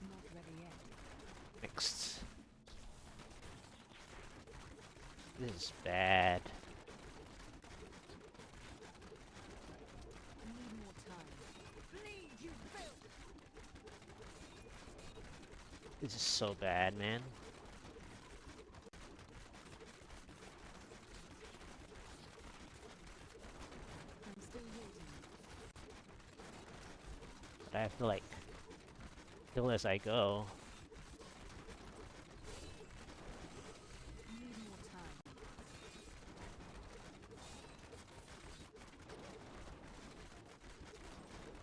Not ready yet. next. This is bad. Need more time. Bleed, you filth! This is so bad, man. I'm still waiting. But I have to, like, kill as I go. Need more time.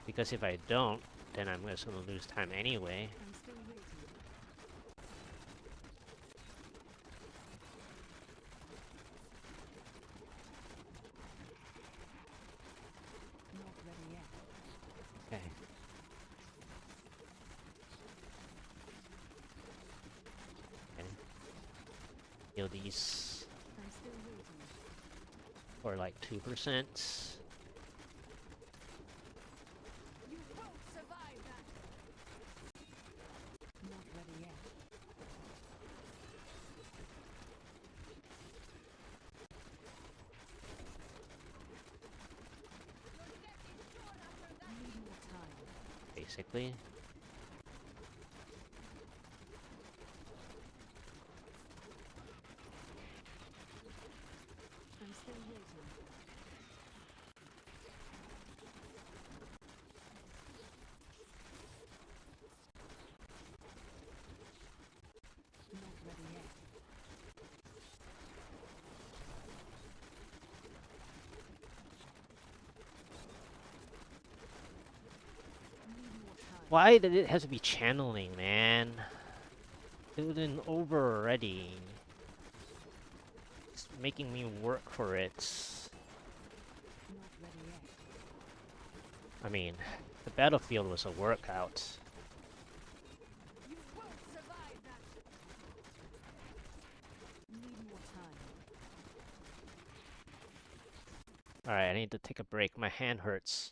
Because if I don't, then I'm just gonna lose time anyway. I'm still waiting. Not ready yet. Okay. Okay. Kill these I'm still waiting. for like 2%. You won't survive that! Not ready yet. Need more time. Basically. I'm still waiting. Why did it have to be channeling, man? It would have been over already. It's making me work for it. Not ready yet. I mean, the battlefield was a workout. You won't survive that. Need more time. Alright, I need to take a break. My hand hurts.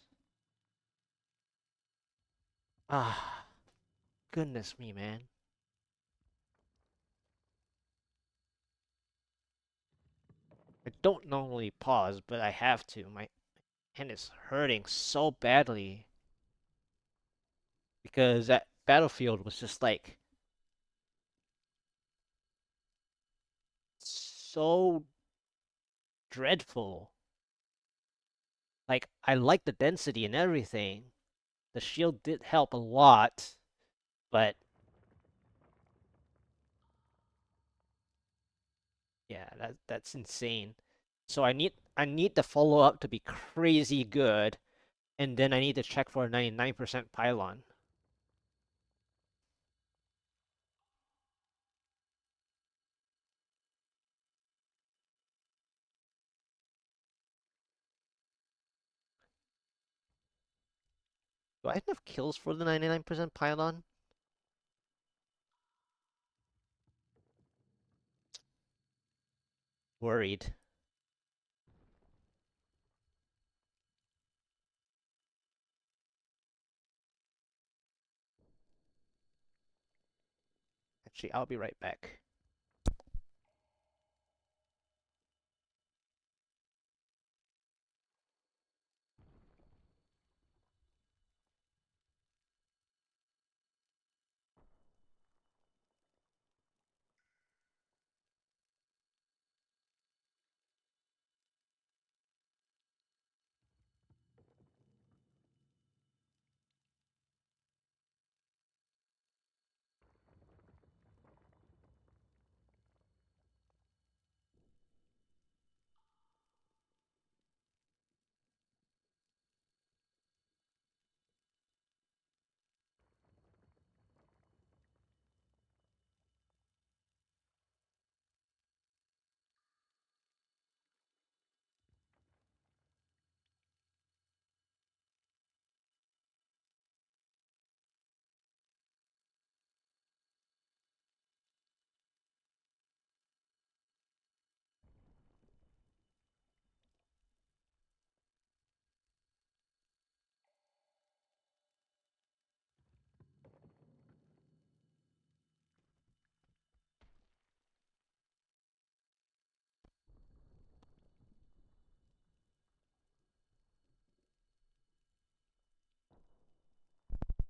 Ah, goodness me, man. I don't normally pause, but I have to. My hand is hurting so badly. Because that battlefield was just like so dreadful. Like, I like the density and everything. The shield did help a lot, but yeah, that's insane. So I need the follow up to be crazy good, and then I need to check for a 99% pylon. Do I have enough kills for the 99% pylon? Worried. Actually, I'll be right back.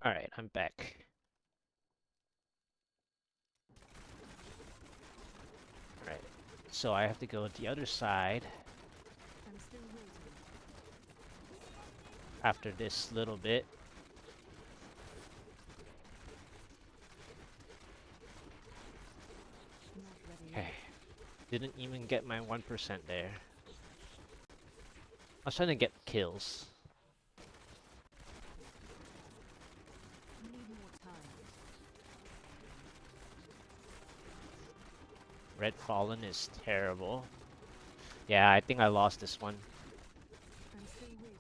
Alright, I'm back. Alright, so I have to go to the other side I'm still waiting. after this little bit. Not ready Okay, yet. didn't even get my 1% there. I was trying to get kills. Need more time. Red Fallen is terrible. Yeah, I think I lost this one. I'm still waiting.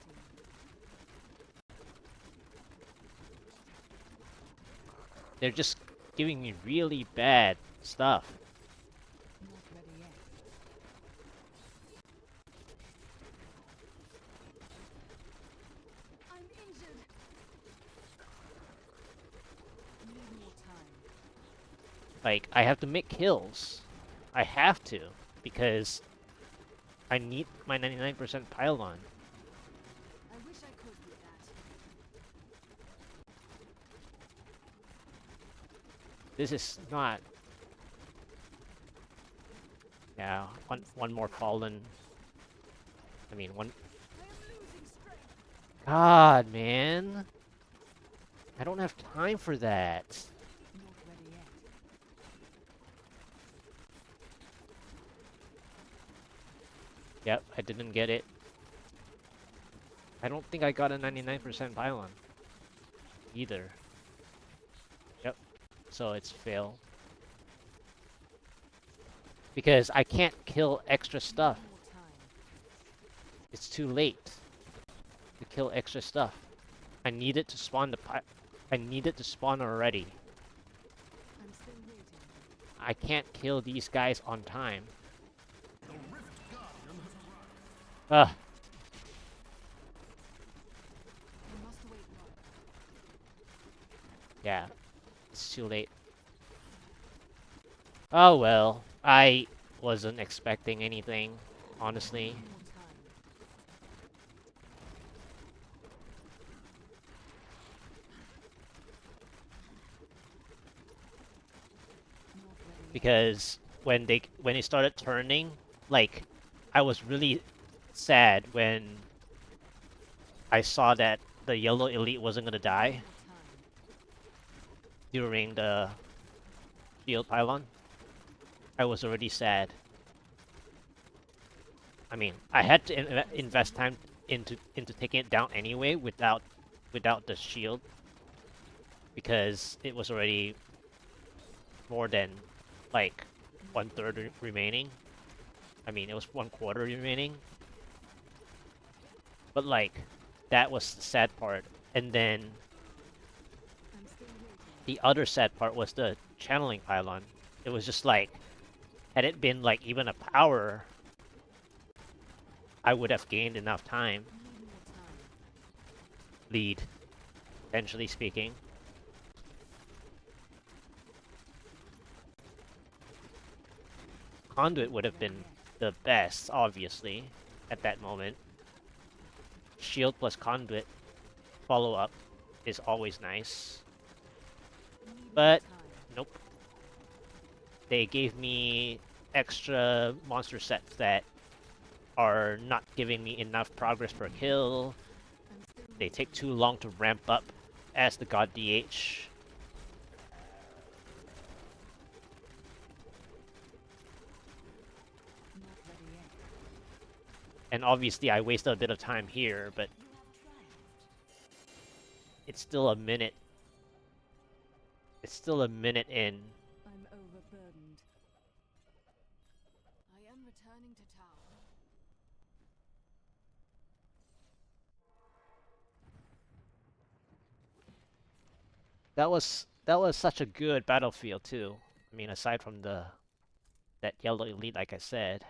They're just giving me really bad stuff. Not ready yet. I'm injured. Need more time. Like, I have to make kills. I have to, because I need my 99% pylon. I wish I could with that. This is not... Yeah, one more fallen. I mean, one... I am losing strength. God, man. I don't have time for that. Not ready yet. Yep, I didn't get it. I don't think I got a 99% pylon. Either. so it's fail. Because I can't kill extra stuff. More time. It's too late to kill extra stuff. I need it to spawn I need it to spawn already. I'm still waiting. I can't kill these guys on time. Ugh. I must wait longer. Yeah. It's too late. Oh well. I wasn't expecting anything, honestly. More time. Not ready yet. Because when it started turning, like I was really sad when I saw that the yellow elite wasn't gonna die More time. during the shield pylon. I was already sad. I mean, I had to invest time into taking it down anyway without the shield because it was already more than like 1/3 remaining. I mean, it was 1/4 remaining. But like, that was the sad part. And then I'm still waiting. the other sad part was the channeling pylon. It was just like, had it been like even a power, I would have gained enough time. Need more time. Lead, potentially speaking. Conduit would have been the best, obviously, at that moment. Shield plus conduit follow-up is always nice. Need more But, time. nope. They gave me extra monster sets that are not giving me enough progress per kill. I'm still They waiting. take too long to ramp up as the God DH. Not ready yet. And obviously I wasted a bit of time here, but it's still a minute. It's still a minute in. I'm overburdened. I am returning to town. That was such a good battlefield too. I mean, aside from that yellow elite, like I said.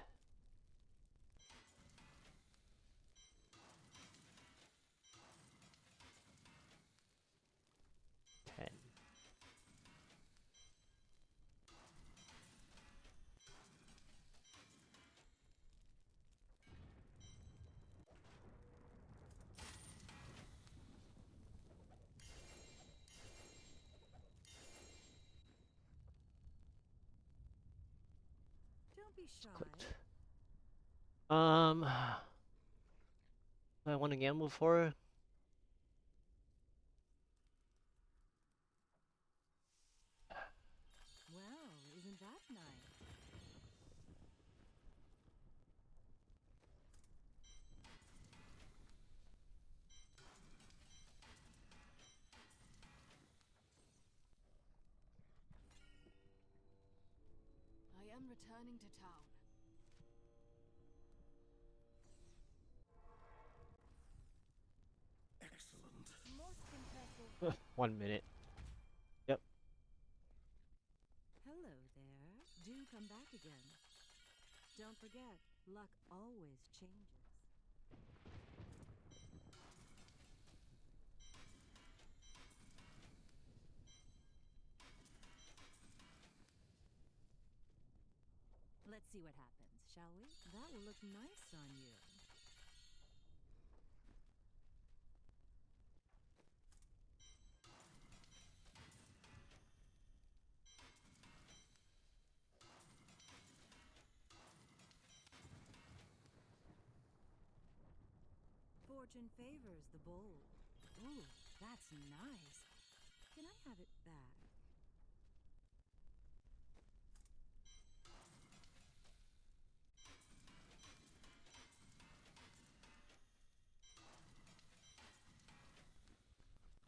Ten. Don't be shy. Clicked. I want to gamble for. Well, isn't that nice? I am returning to town. Excellent. Most impressive. 1 minute. Yep. Hello there. Do come back again. Don't forget, luck always changes. Let's see what happens, shall we? That will look nice on you. Fortune favors the bold. Ooh, that's nice.